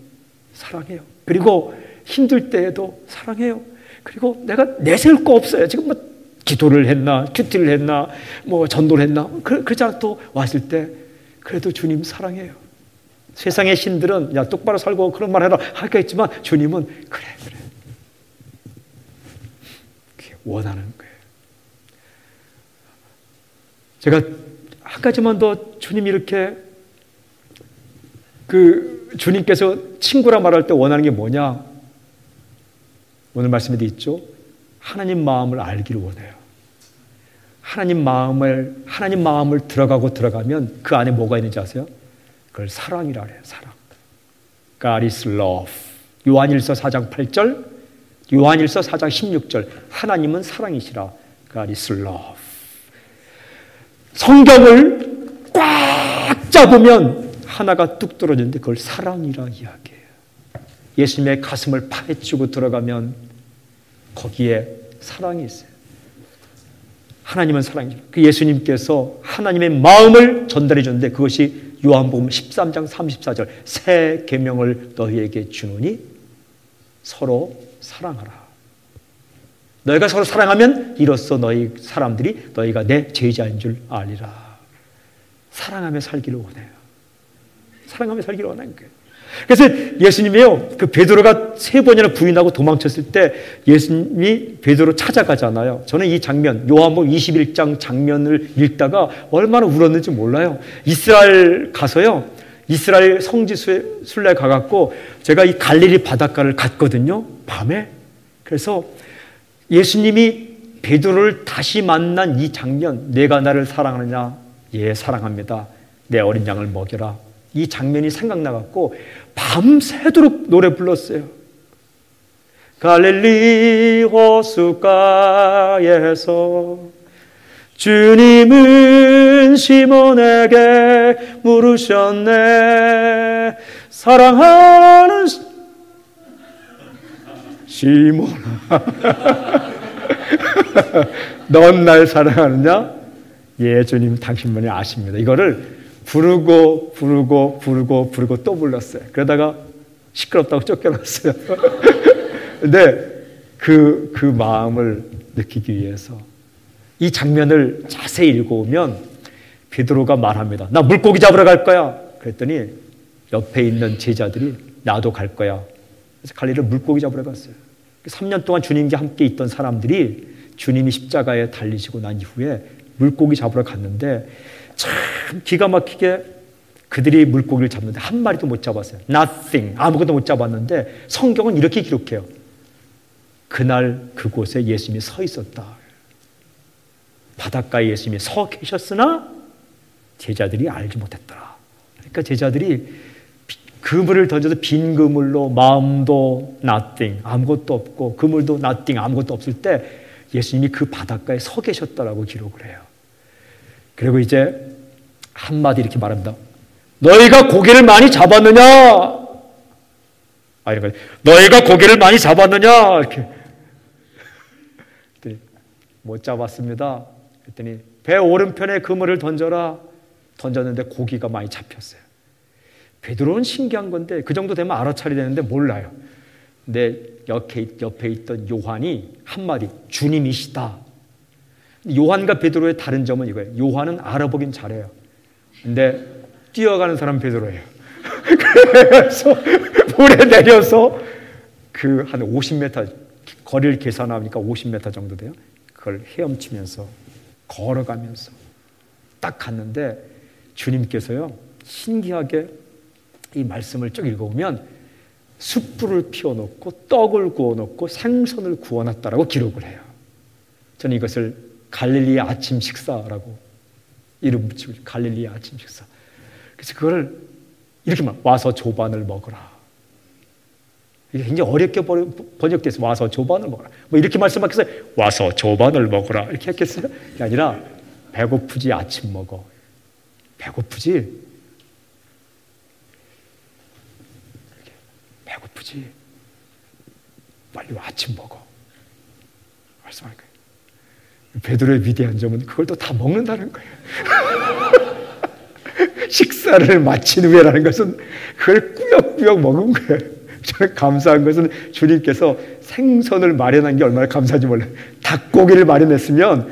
사랑해요. 그리고 힘들 때에도 사랑해요. 그리고 내가 내세울 거 없어요. 지금 기도를 했나, 큐티를 했나, 전도를 했나, 그러지 않아도 왔을 때, 그래도 주님 사랑해요. 세상의 신들은, 야, 똑바로 살고 그런 말 해라, 하겠지만, 주님은, 그래. 그게 원하는 거예요. 제가 한 가지만 더 주님 이렇게, 주님께서 친구라 말할 때 원하는 게 뭐냐? 오늘 말씀에도 있죠? 하나님 마음을 알기를 원해요. 하나님 마음을 들어가면 그 안에 뭐가 있는지 아세요? 그걸 사랑이라 그래요. 사랑. God is love. 요한일서 4장 8절, 요한일서 4장 16절. 하나님은 사랑이시라. God is love. 성경을 꽉 잡으면 하나가 뚝 떨어지는데 그걸 사랑이라 이야기해요. 예수님의 가슴을 파헤치고 들어가면 거기에 사랑이 있어요. 하나님은 사랑이죠. 그 예수님께서 하나님의 마음을 전달해 줬는데 그것이 요한복음 13장 34절 새 계명을 너희에게 주노니 서로 사랑하라. 너희가 서로 사랑하면 이로써 너희 사람들이 너희가 내 제자인 줄 알리라. 사랑하며 살기를 원해요. 사랑하며 살기를 원하는 거예요. 그래서 예수님이요, 그 베드로가 3번이나 부인하고 도망쳤을 때 예수님이 베드로 찾아가잖아요. 저는 이 장면, 요한복음 21장 장면을 읽다가 얼마나 울었는지 몰라요. 이스라엘 가서요, 이스라엘 성지 순례 가갖고 제가 이 갈릴리 바닷가를 갔거든요, 밤에. 그래서 예수님이 베드로를 다시 만난 이 장면, 내가 나를 사랑하느냐? 예, 사랑합니다. 내 어린 양을 먹여라. 이 장면이 생각나갖고 밤새도록 노래 불렀어요. 갈릴리 호숫가에서 주님은 시몬에게 물으셨네. 사랑하는 시몬아, 넌 날 사랑하느냐? 예, 주님 당신만이 아십니다. 이거를 부르고 또 불렀어요. 그러다가 시끄럽다고 쫓겨났어요. 근데 그 마음을 느끼기 위해서 이 장면을 자세히 읽어보면 베드로가 말합니다. 나 물고기 잡으러 갈 거야. 그랬더니 옆에 있는 제자들이 나도 갈 거야. 그래서 갈릴리로 물고기 잡으러 갔어요. 3년 동안 주님과 함께 있던 사람들이 주님이 십자가에 달리시고 난 이후에 물고기 잡으러 갔는데 참 기가 막히게 그들이 물고기를 잡는데 한 마리도 못 잡았어요. Nothing. 아무것도 못 잡았는데 성경은 이렇게 기록해요. 그날 그곳에 예수님이 서 있었다. 바닷가에 예수님이 서 계셨으나 제자들이 알지 못했더라. 그러니까 제자들이 그물을 던져서 빈 그물로 마음도 nothing, 아무것도 없고 그물도 nothing, 아무것도 없을 때 예수님이 그 바닷가에 서 계셨다라고 기록을 해요. 그리고 이제 한마디 이렇게 말합니다. 너희가 고기를 많이 잡았느냐? 이런 거. 너희가 고기를 많이 잡았느냐? 이렇게. 그랬더니 못 잡았습니다. 그랬더니 배 오른편에 그물을 던져라. 던졌는데 고기가 많이 잡혔어요. 베드로는 신기한 건데 그 정도 되면 알아차리 되는데 몰라요. 근데 옆에 있던 요한이 한마디, 주님이시다. 요한과 베드로의 다른 점은 이거예요. 요한은 알아보긴 잘해요. 근데 뛰어가는 사람 베드로예요. 그래서 물에 내려서 그 한 50m, 거리를 계산하니까 50m 정도 돼요. 그걸 헤엄치면서 걸어가면서 딱 갔는데 주님께서요, 신기하게 이 말씀을 쭉 읽어보면 숯불을 피워놓고 떡을 구워놓고 생선을 구워놨다라고 기록을 해요. 저는 이것을 갈릴리의 아침 식사라고 이름 붙이고, 갈릴리의 아침 식사. 그래서 그걸 이렇게 와서 조반을 먹어라. 이게 굉장히 어렵게 번역돼서 와서 조반을 먹어라. 뭐 이렇게 말씀하겠어요? 와서 조반을 먹어라. 이렇게 했겠어요? 그게 아니라 배고프지 아침 먹어. 배고프지? 배고프지? 빨리 와, 아침 먹어. 말씀할 거예요. 베드로의 위대한 점은 그걸 또 다 먹는다는 거예요. 식사를 마친 후에라는 것은 그걸 꾸역꾸역 먹은 거예요. 저는 감사한 것은 주님께서 생선을 마련한 게 얼마나 감사한지 몰라요. 닭고기를 마련했으면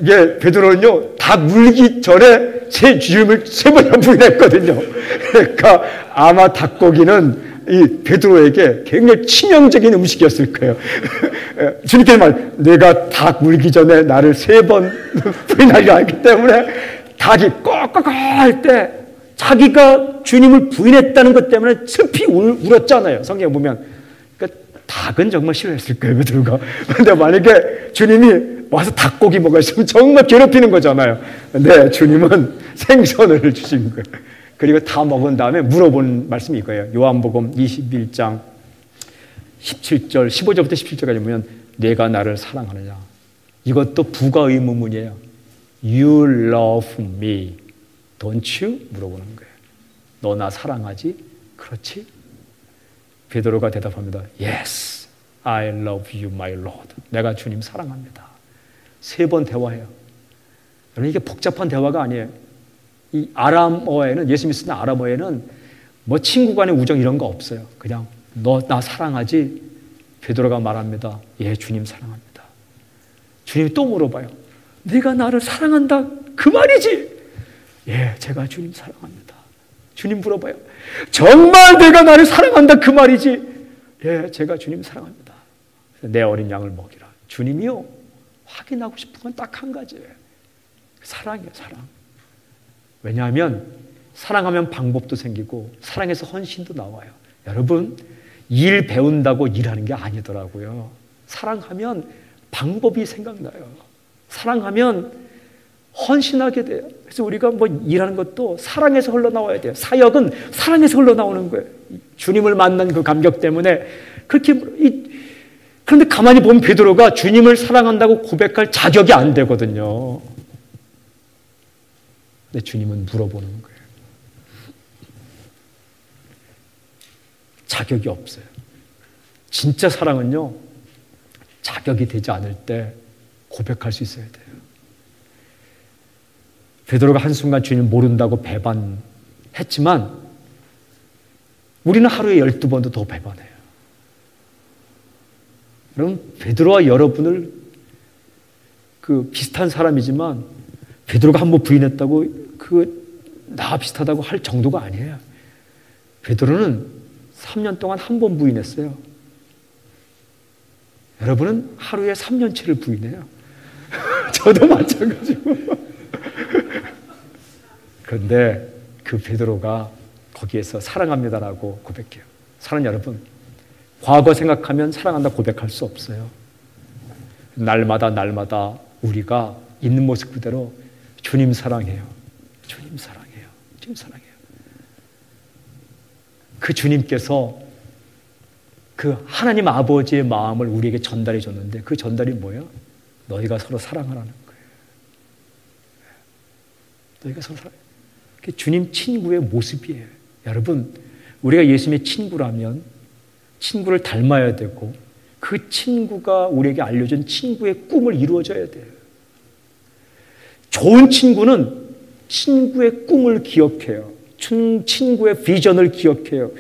이게 베드로는요, 닭 물기 전에 제 주님을 3번이나 부인했거든요. 그러니까 아마 닭고기는 이 베드로에게 굉장히 치명적인 음식이었을 거예요. 주님께서 말, 내가 닭 물기 전에 나를 3번 부인하려 했기 때문에 닭이 꺼꺼꺼 할 때 자기가 주님을 부인했다는 것 때문에 슬피 울었잖아요. 성경에 보면. 그러니까 닭은 정말 싫어했을 거예요, 베드로가. 근데 만약에 주님이 와서 닭고기 먹었으면 정말 괴롭히는 거잖아요. 근데 주님은 생선을 주신 거예요. 그리고 다 먹은 다음에 물어본 말씀이 이거예요. 요한복음 21장 17절, 15절부터 17절까지 보면 내가 나를 사랑하느냐. 이것도 부가 의문문이에요. You love me, don't you? 물어보는 거예요. 너 나 사랑하지? 그렇지? 베드로가 대답합니다. Yes, I love you, my Lord. 내가 주님 사랑합니다. 3번 대화해요. 여러분, 이게 복잡한 대화가 아니에요. 이 아람어에는, 예수님이 쓰는 아람어에는 뭐 친구 간의 우정 이런 거 없어요. 그냥 너 나 사랑하지? 베드로가 말합니다. 예, 주님 사랑합니다. 주님이 또 물어봐요. 네가 나를 사랑한다 그 말이지? 예, 제가 주님 사랑합니다. 주님 물어봐요. 정말 내가 나를 사랑한다 그 말이지? 예, 제가 주님 사랑합니다. 내 어린 양을 먹이라. 주님이요, 확인하고 싶은 건 딱 한 가지예요. 사랑이에요, 사랑. 왜냐하면 사랑하면 방법도 생기고 사랑해서 헌신도 나와요. 여러분, 일 배운다고 일하는 게 아니더라고요. 사랑하면 방법이 생각나요. 사랑하면 헌신하게 돼요. 그래서 우리가 뭐 일하는 것도 사랑에서 흘러나와야 돼요. 사역은 사랑에서 흘러나오는 거예요. 주님을 만난 그 감격 때문에 그렇게. 그런데 가만히 보면 베드로가 주님을 사랑한다고 고백할 자격이 안 되거든요. 근데 주님은 물어보는 거예요. 자격이 없어요. 진짜 사랑은요, 자격이 되지 않을 때 고백할 수 있어야 돼요. 베드로가 한순간 주님 모른다고 배반했지만 우리는 하루에 12번도 더 배반해요. 여러분, 베드로와 여러분을 비슷한 사람이지만 베드로가 한 번 부인했다고 나 비슷하다고 할 정도가 아니에요. 베드로는 3년 동안 한 번 부인했어요. 여러분은 하루에 3년치를 부인해요. 저도 마찬가지고. 그런데 그 베드로가 거기에서 사랑합니다라고 고백해요. 사랑하는 여러분, 과거 생각하면 사랑한다 고백할 수 없어요. 날마다 우리가 있는 모습 그대로 주님 사랑해요. 주님 사랑해요. 주님 사랑해요. 그 주님께서 그 하나님 아버지의 마음을 우리에게 전달해 줬는데 그 전달이 뭐예요? 너희가 서로 사랑하라는 거예요. 너희가 서로 사랑해. 그게 주님 친구의 모습이에요. 여러분, 우리가 예수님의 친구라면 친구를 닮아야 되고 그 친구가 우리에게 알려준 친구의 꿈을 이루어져야 돼요. 좋은 친구는 친구의 꿈을 기억해요. 친구의 비전을 기억해요.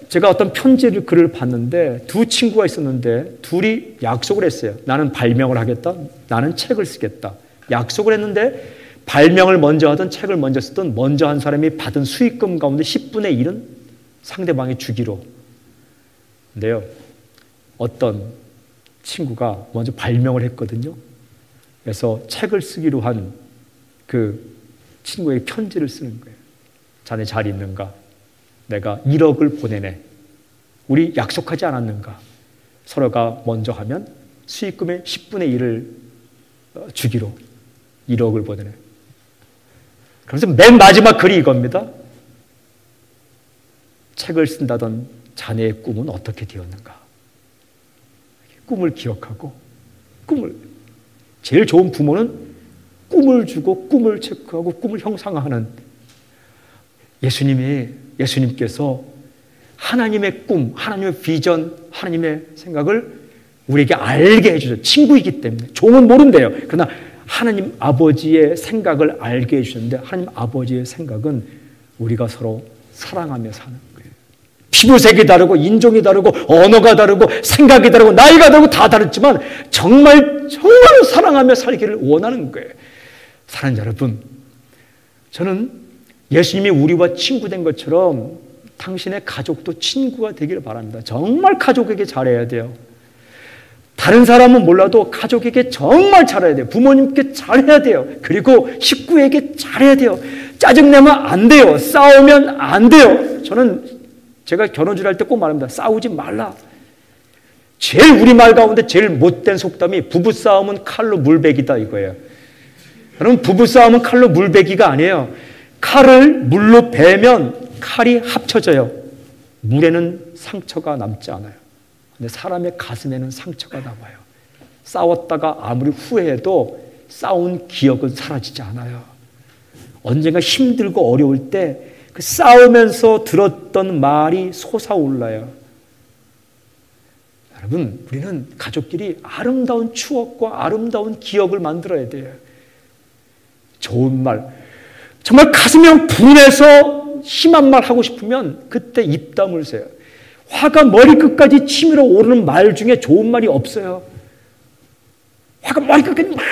제가 어떤 글을 봤는데 두 친구가 있었는데 둘이 약속을 했어요. 나는 발명을 하겠다. 나는 책을 쓰겠다. 약속을 했는데 발명을 먼저 하든 책을 먼저 쓰든 먼저 한 사람이 받은 수익금 가운데 10분의 1은 상대방이 주기로. 근데요, 어떤 친구가 먼저 발명을 했거든요. 그래서 책을 쓰기로 한 그 친구에게 편지를 쓰는 거예요. 자네 잘 있는가? 내가 1억을 보내네. 우리 약속하지 않았는가? 서로가 먼저 하면 수익금의 10분의 1을 주기로 1억을 보내네. 그래서 맨 마지막 글이 이겁니다. 책을 쓴다던 자네의 꿈은 어떻게 되었는가? 꿈을 기억하고 제일 좋은 부모는 꿈을 주고 꿈을 체크하고 꿈을 형상화하는 예수님께서 하나님의 꿈, 하나님의 비전, 하나님의 생각을 우리에게 알게 해주셨어요. 친구이기 때문에. 종은 모른대요. 그러나 하나님 아버지의 생각을 알게 해주셨는데 하나님 아버지의 생각은 우리가 서로 사랑하며 사는 거예요. 피부색이 다르고 인종이 다르고 언어가 다르고 생각이 다르고 나이가 다르고 다 다르지만 정말 사랑하며 살기를 원하는 거예요. 사랑하는 여러분, 저는 예수님이 우리와 친구 된 것처럼 당신의 가족도 친구가 되기를 바랍니다. 정말 가족에게 잘해야 돼요. 다른 사람은 몰라도 가족에게 정말 잘해야 돼요. 부모님께 잘해야 돼요. 그리고 식구에게 잘해야 돼요. 짜증내면 안 돼요. 싸우면 안 돼요. 제가 결혼줄 할 때 꼭 말합니다. 싸우지 말라. 제일 우리말 가운데 제일 못된 속담이 부부싸움은 칼로 물베기다 이거예요. 여러분, 부부싸움은 칼로 물베기가 아니에요. 칼을 물로 베면 칼이 합쳐져요. 물에는 상처가 남지 않아요. 근데 사람의 가슴에는 상처가 남아요. 싸웠다가 아무리 후회해도 싸운 기억은 사라지지 않아요. 언젠가 힘들고 어려울 때 그 싸우면서 들었던 말이 솟아올라요. 여러분, 우리는 가족끼리 아름다운 추억과 아름다운 기억을 만들어야 돼요. 좋은 말, 정말 가슴이 분해서 심한 말 하고 싶으면 그때 입 다물으세요. 화가 머리끝까지 치밀어 오르는 말 중에 좋은 말이 없어요. 화가 머리끝까지 막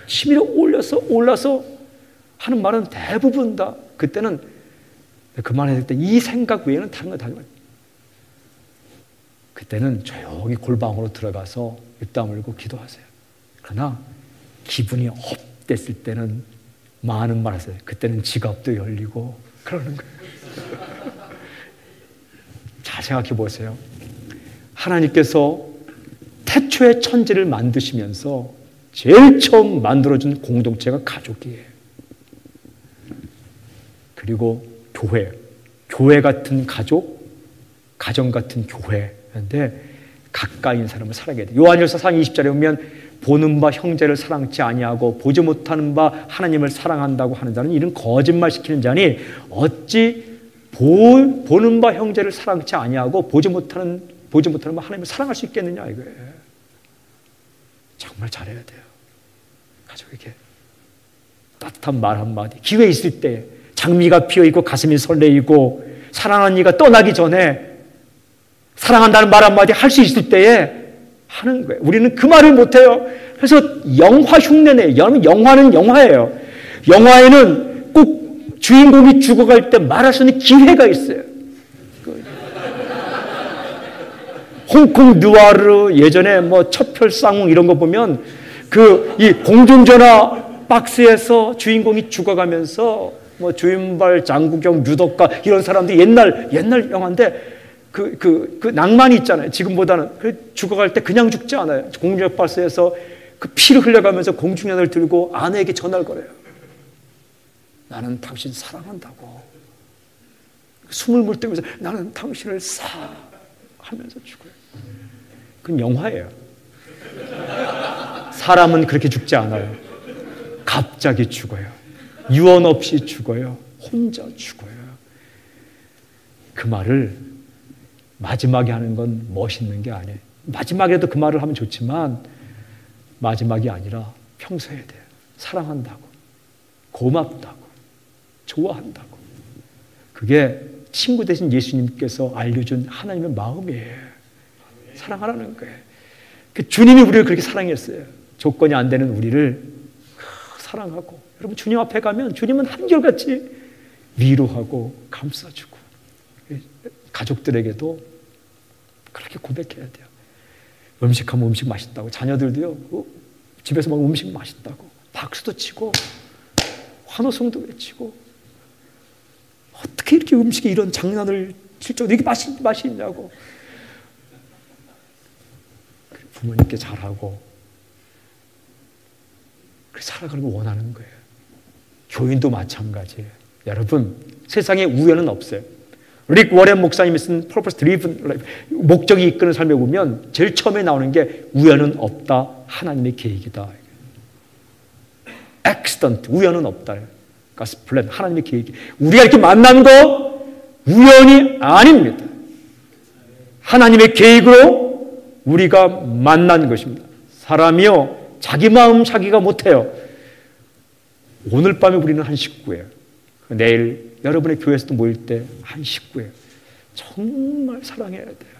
치밀어 올라서 하는 말은 대부분 다 그때는 그 말했을 때 이 생각 외에는 다른 거 다 좋아요. 그때는 조용히 골방으로 들어가서 입 다물고 기도하세요. 그러나 기분이 업됐을 때는 많은 말 하세요. 그때는 지갑도 열리고 그러는 거예요. 잘 생각해 보세요. 하나님께서 태초에 천지를 만드시면서 제일 처음 만들어준 공동체가 가족이에요. 그리고 교회 같은 가족, 가정 같은 교회인데 가까이 있는 사람을 사랑해야 돼요. 요한일서 4장 20절에 보면 보는 바 형제를 사랑치 아니하고 보지 못하는 바 하나님을 사랑한다고 하는 자는 이런 거짓말 시키는 자니 어찌 보는 바 형제를 사랑치 아니하고 보지 못하는 바 하나님을 사랑할 수 있겠느냐 이거예요. 정말 잘해야 돼요. 가족에게 따뜻한 말 한마디, 기회 있을 때 장미가 피어있고 가슴이 설레이고 사랑하는 이가 떠나기 전에 사랑한다는 말 한마디 할 수 있을 때에 하는 거예요. 우리는 그 말을 못해요. 그래서 영화 흉내내요. 여러분, 영화는 영화예요. 영화에는 꼭 주인공이 죽어갈 때 말할 수 있는 기회가 있어요. 홍콩 누아르 예전에 뭐 첩혈상웅 이런 거 보면 이 공중전화 박스에서 주인공이 죽어가면서 뭐 주윤발, 장국영, 류덕가 이런 사람들이 옛날 영화인데 그 낭만이 있잖아요. 지금보다는 죽어갈 때 그냥 죽지 않아요. 공중전화 박스에서 그 피를 흘려가면서 공중전화를 들고 아내에게 전화를 걸어요. 나는 당신 사랑한다고. 숨을 물때면서 나는 당신을 하면서 죽어요. 그건 영화예요. 사람은 그렇게 죽지 않아요. 갑자기 죽어요. 유언 없이 죽어요. 혼자 죽어요. 그 말을 마지막에 하는 건 멋있는 게 아니에요. 마지막에도 그 말을 하면 좋지만 마지막이 아니라 평소에 돼요. 사랑한다고, 고맙다고, 좋아한다고. 그게 친구 되신 예수님께서 알려준 하나님의 마음이에요. 사랑하라는 거예요. 주님이 우리를 그렇게 사랑했어요. 조건이 안 되는 우리를 사랑하고. 여러분, 주님 앞에 가면 주님은 한결같이 위로하고 감싸주고, 가족들에게도 그렇게 고백해야 돼요. 음식하면 음식 맛있다고. 자녀들도요, 집에서 먹으면 음식 맛있다고 박수도 치고 환호성도 외치고. 어떻게 이렇게 음식에 이런 장난을 칠 정도로 이렇게 맛이 있냐고. 부모님께 잘하고 살아가는 걸 원하는 거예요. 교인도 마찬가지예요. 여러분, 세상에 우연은 없어요. 릭 워렌 목사님이 쓴 Purpose Driven Life, 목적이 이끄는 삶에 보면 제일 처음에 나오는 게 우연은 없다, 하나님의 계획이다. Accident, 우연은 없다. God's plan, 하나님의 계획이. 우리가 이렇게 만난 거 우연이 아닙니다. 하나님의 계획으로 우리가 만난 것입니다. 사람이요, 자기 마음 자기가 못해요. 오늘 밤에 우리는 한 식구예요. 내일 여러분의 교회에서도 모일 때 한 식구예요. 정말 사랑해야 돼요.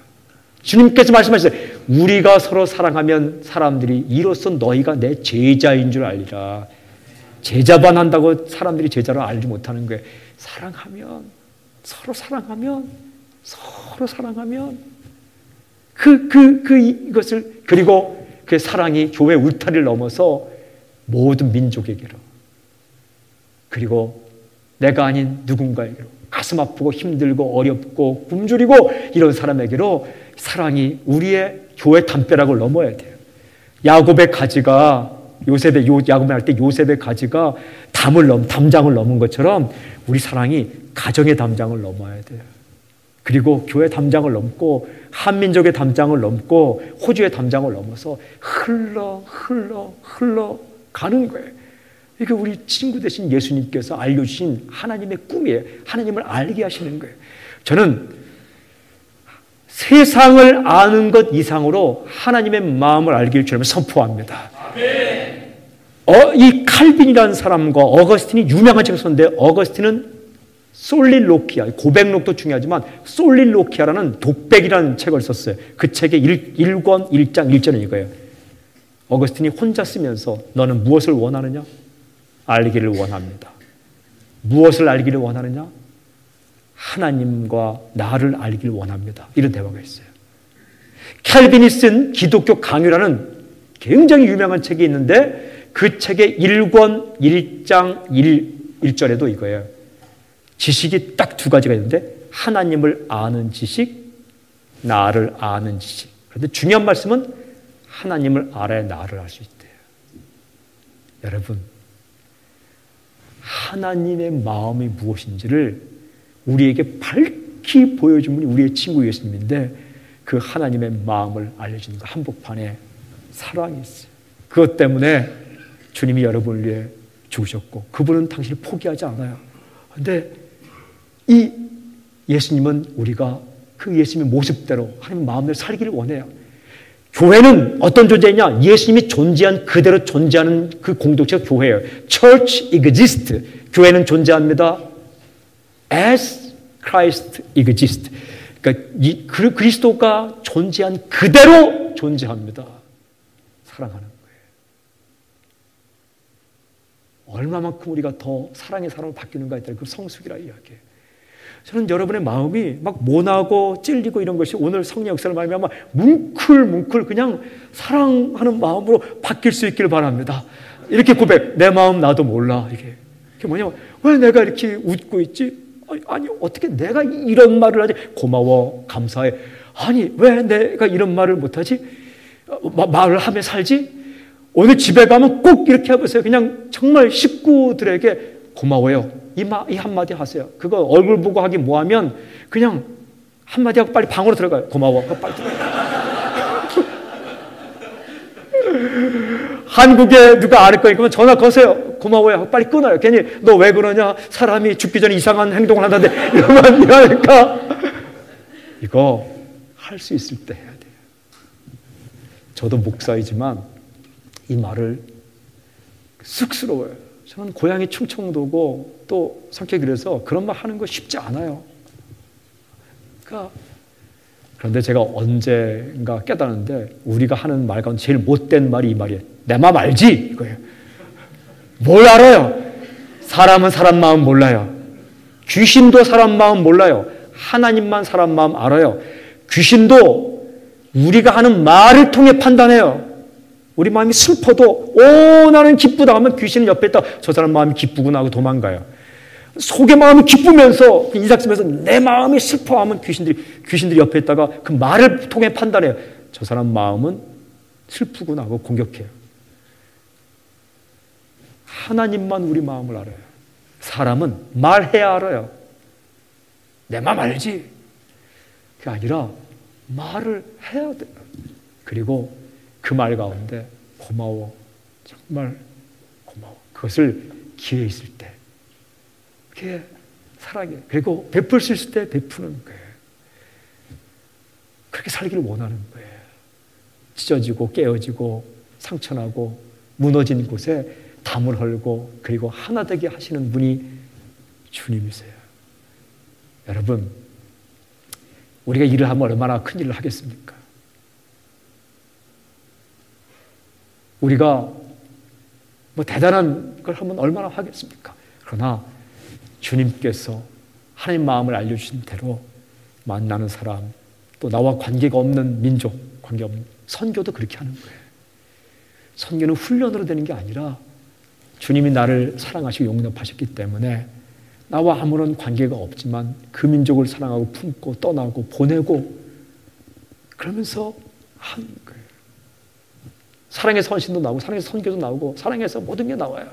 주님께서 말씀하셨어요. 우리가 서로 사랑하면 사람들이 이로써 너희가 내 제자인 줄 알리라. 제자반 한다고 사람들이 제자를 알지 못하는 거예요. 서로 사랑하면 이것을, 그리고 그 사랑이 교회 울타리를 넘어서 모든 민족에게로, 그리고 내가 아닌 누군가에게로, 가슴 아프고 힘들고 어렵고 굶주리고 이런 사람에게로 사랑이 우리의 교회 담벼락을 넘어야 돼요. 야곱의 가지가 야곱을 할 때 요셉의 가지가 담장을 넘은 것처럼 우리 사랑이 가정의 담장을 넘어야 돼요. 그리고 교회 담장을 넘고 한민족의 담장을 넘고 호주의 담장을 넘어서 흘러 가는 거예요. 이게 우리 친구 되신 예수님께서 알려주신 하나님의 꿈이에요. 하나님을 알게 하시는 거예요. 저는 세상을 아는 것 이상으로 하나님의 마음을 알기를 주님을 선포합니다. 이 칼빈이라는 사람과 어거스틴이 유명한 책을 썼는데, 어거스틴은 솔릴로키아, 고백록도 중요하지만 솔릴로키아라는 독백이라는 책을 썼어요. 그 책의 1권 1장 1절은 이거예요. 어거스틴이 혼자 쓰면서 너는 무엇을 원하느냐? 알기를 원합니다. 무엇을 알기를 원하느냐? 하나님과 나를 알길 원합니다. 이런 대화가 있어요. 캘빈이 쓴 기독교 강요라는 굉장히 유명한 책이 있는데 그 책의 1권 1장 1절에도 이거예요. 지식이 딱 두 가지가 있는데 하나님을 아는 지식, 나를 아는 지식. 그런데 중요한 말씀은 하나님을 알아야 나를 알 수 있대요. 여러분, 하나님의 마음이 무엇인지를 우리에게 밝히 보여준 분이 우리의 친구 예수님인데 그 하나님의 마음을 알려주는 그 한복판에 사랑이 있어요. 그것 때문에 주님이 여러분을 위해 죽으셨고 그분은 당신을 포기하지 않아요. 그런데 이 예수님은 우리가 그 예수님의 모습대로 하나님의 마음대로 살기를 원해요. 교회는 어떤 존재냐? 예수님이 존재한 그대로 존재하는 그 공동체가 교회예요. Church exists. 교회는 존재합니다. As Christ exists. 그러니까 그리스도가 존재한 그대로 존재합니다. 사랑하는 거예요. 얼마만큼 우리가 더 사랑의 사람으로 바뀌는가에 따라 그 성숙이라 이야기해요. 저는 여러분의 마음이 막 모나고 찔리고 이런 것이 오늘 성령 역사를 말미암아 뭉클뭉클 그냥 사랑하는 마음으로 바뀔 수 있기를 바랍니다. 이렇게 고백, 내 마음 나도 몰라. 이게 뭐냐면 왜 내가 이렇게 웃고 있지? 아니 어떻게 내가 이런 말을 하지? 고마워, 감사해. 아니 왜 내가 이런 말을 못하지? 말을 하며 살지? 오늘 집에 가면 꼭 이렇게 해보세요. 그냥 정말 식구들에게 고마워요. 이 한마디 하세요. 그거 얼굴 보고 하기 뭐하면 그냥 한마디 하고 빨리 방으로 들어가요. 고마워. 빨리 들어가요. 한국에 누가 안 할 거니까 전화 거세요. 고마워요. 빨리 끊어요. 괜히 너 왜 그러냐? 사람이 죽기 전에 이상한 행동을 한다는데 이러면 미안하니까. 이거 할 수 있을 때 해야 돼요. 저도 목사이지만 이 말을 쑥스러워요. 저는 고향이 충청도고 또 성격이 그래서 그런 말 하는 거 쉽지 않아요. 그런데 제가 언젠가 깨달았는데 우리가 하는 말 가운데 제일 못된 말이 이 말이에요. 내 마음 알지? 이거예요. 뭘 알아요? 사람은 사람 마음 몰라요. 귀신도 사람 마음 몰라요. 하나님만 사람 마음 알아요. 귀신도 우리가 하는 말을 통해 판단해요. 우리 마음이 슬퍼도 나는 기쁘다 하면 귀신은 옆에 있다. 저 사람 마음이 기쁘구나 하고 도망가요. 속의 마음이 기쁘면서 인상 쓰면서 내 마음이 슬퍼하면 귀신들이 옆에 있다가 그 말을 통해 판단해요. 저 사람 마음은 슬프구나 하고 공격해요. 하나님만 우리 마음을 알아요. 사람은 말해야 알아요. 내 마음 알지? 그게 아니라 말을 해야 돼요. 그리고 그 말 가운데 고마워, 정말 고마워. 그것을 기회 있을 때 그게 사랑이에요. 그리고 베풀 수 있을 때 베푸는 거예요. 그렇게 살기를 원하는 거예요. 찢어지고 깨어지고 상처나고 무너진 곳에 담을 헐고 그리고 하나 되게 하시는 분이 주님이세요. 여러분, 우리가 일을 하면 얼마나 큰 일을 하겠습니까? 우리가 뭐 대단한 걸 하면 얼마나 하겠습니까? 그러나 주님께서 하나님 마음을 알려주신 대로 만나는 사람, 또 나와 관계가 없는 민족, 관계없는 선교도 그렇게 하는 거예요. 선교는 훈련으로 되는 게 아니라 주님이 나를 사랑하시고 용납하셨기 때문에 나와 아무런 관계가 없지만 그 민족을 사랑하고 품고 떠나고 보내고 그러면서 하는 거예요. 사랑의 헌신도 나오고 사랑의 선교도 나오고 사랑에서 모든 게 나와요.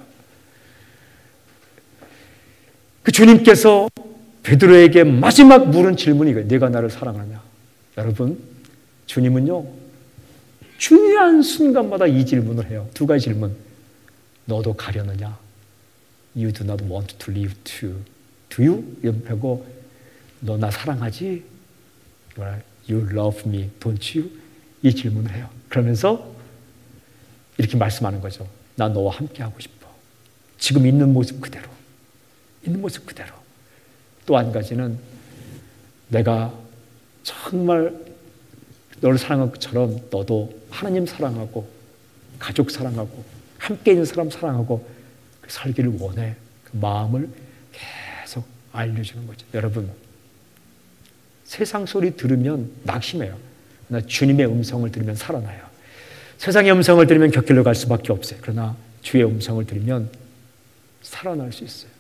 그 주님께서 베드로에게 마지막 물은 질문이 이거예요. 네가 나를 사랑하냐? 여러분, 주님은요 중요한 순간마다 이 질문을 해요. 두 가지 질문. 너도 가려느냐? You do not want to live too. Do you? 이러고 너 나 사랑하지? You love me, don't you? 이 질문을 해요. 그러면서 이렇게 말씀하는 거죠. 나 너와 함께 하고 싶어. 지금 있는 모습 그대로. 있는 모습 그대로. 또 한 가지는 내가 정말 너를 사랑한 것처럼 너도 하나님 사랑하고 가족 사랑하고 함께 있는 사람 사랑하고 살기를 원해. 그 마음을 계속 알려주는 거죠. 여러분, 세상 소리 들으면 낙심해요. 그러나 주님의 음성을 들으면 살아나요. 세상의 음성을 들으면 곁길로 갈 수밖에 없어요. 그러나 주의 음성을 들으면 살아날 수 있어요.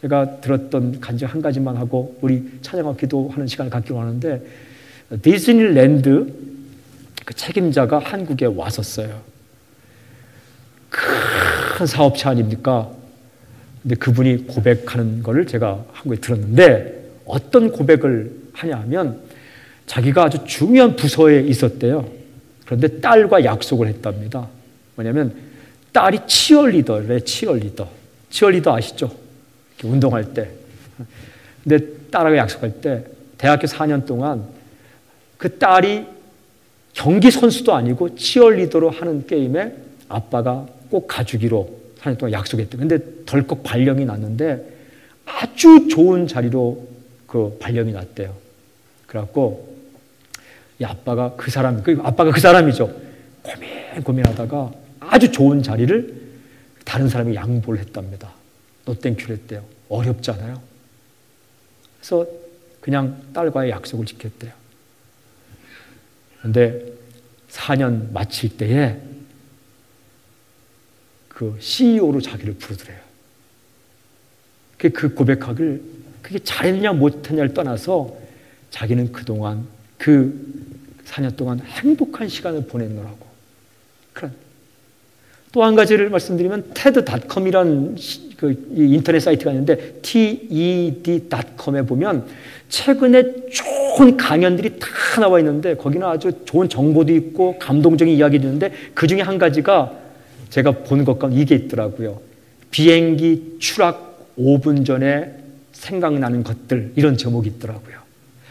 제가 들었던 간증 한 가지만 하고 우리 찬양과 기도하는 시간을 갖기로 하는데, 디즈니랜드 그 책임자가 한국에 왔었어요. 큰 사업체 아닙니까? 근데 그분이 고백하는 거를 제가 한국에 들었는데, 어떤 고백을 하냐 하면 자기가 아주 중요한 부서에 있었대요. 그런데 딸과 약속을 했답니다. 뭐냐면 딸이 치어리더래. 치어리더 아시죠? 운동할 때. 근데 딸하고 약속할 때 대학교 4년 동안 그 딸이 경기 선수도 아니고 치어리더로 하는 게임에 아빠가 꼭 가주기로 4년 동안 약속했대. 근데 덜컥 발령이 났는데 아주 좋은 자리로 그 발령이 났대요. 그래갖고 이 아빠가 그 사람이죠. 고민하다가 아주 좋은 자리를 다른 사람이 양보를 했답니다. 너 땡큐를 했대요. 어렵잖아요. 그래서 그냥 딸과의 약속을 지켰대요. 그런데 4년 마칠 때에 그 CEO로 자기를 부르더래요. 그 고백하길, 그게 잘했냐 못했냐를 떠나서 자기는 그동안 그 4년 동안 행복한 시간을 보냈노라고. 또 한 가지를 말씀드리면 TED.com이라는 그 인터넷 사이트가 있는데 TED.com에 보면 최근에 좋은 강연들이 다 나와 있는데 거기는 아주 좋은 정보도 있고 감동적인 이야기도 있는데 그 중에 한 가지가 제가 본 것 가운데 이게 있더라고요. 비행기 추락 5분 전에 생각나는 것들, 이런 제목이 있더라고요.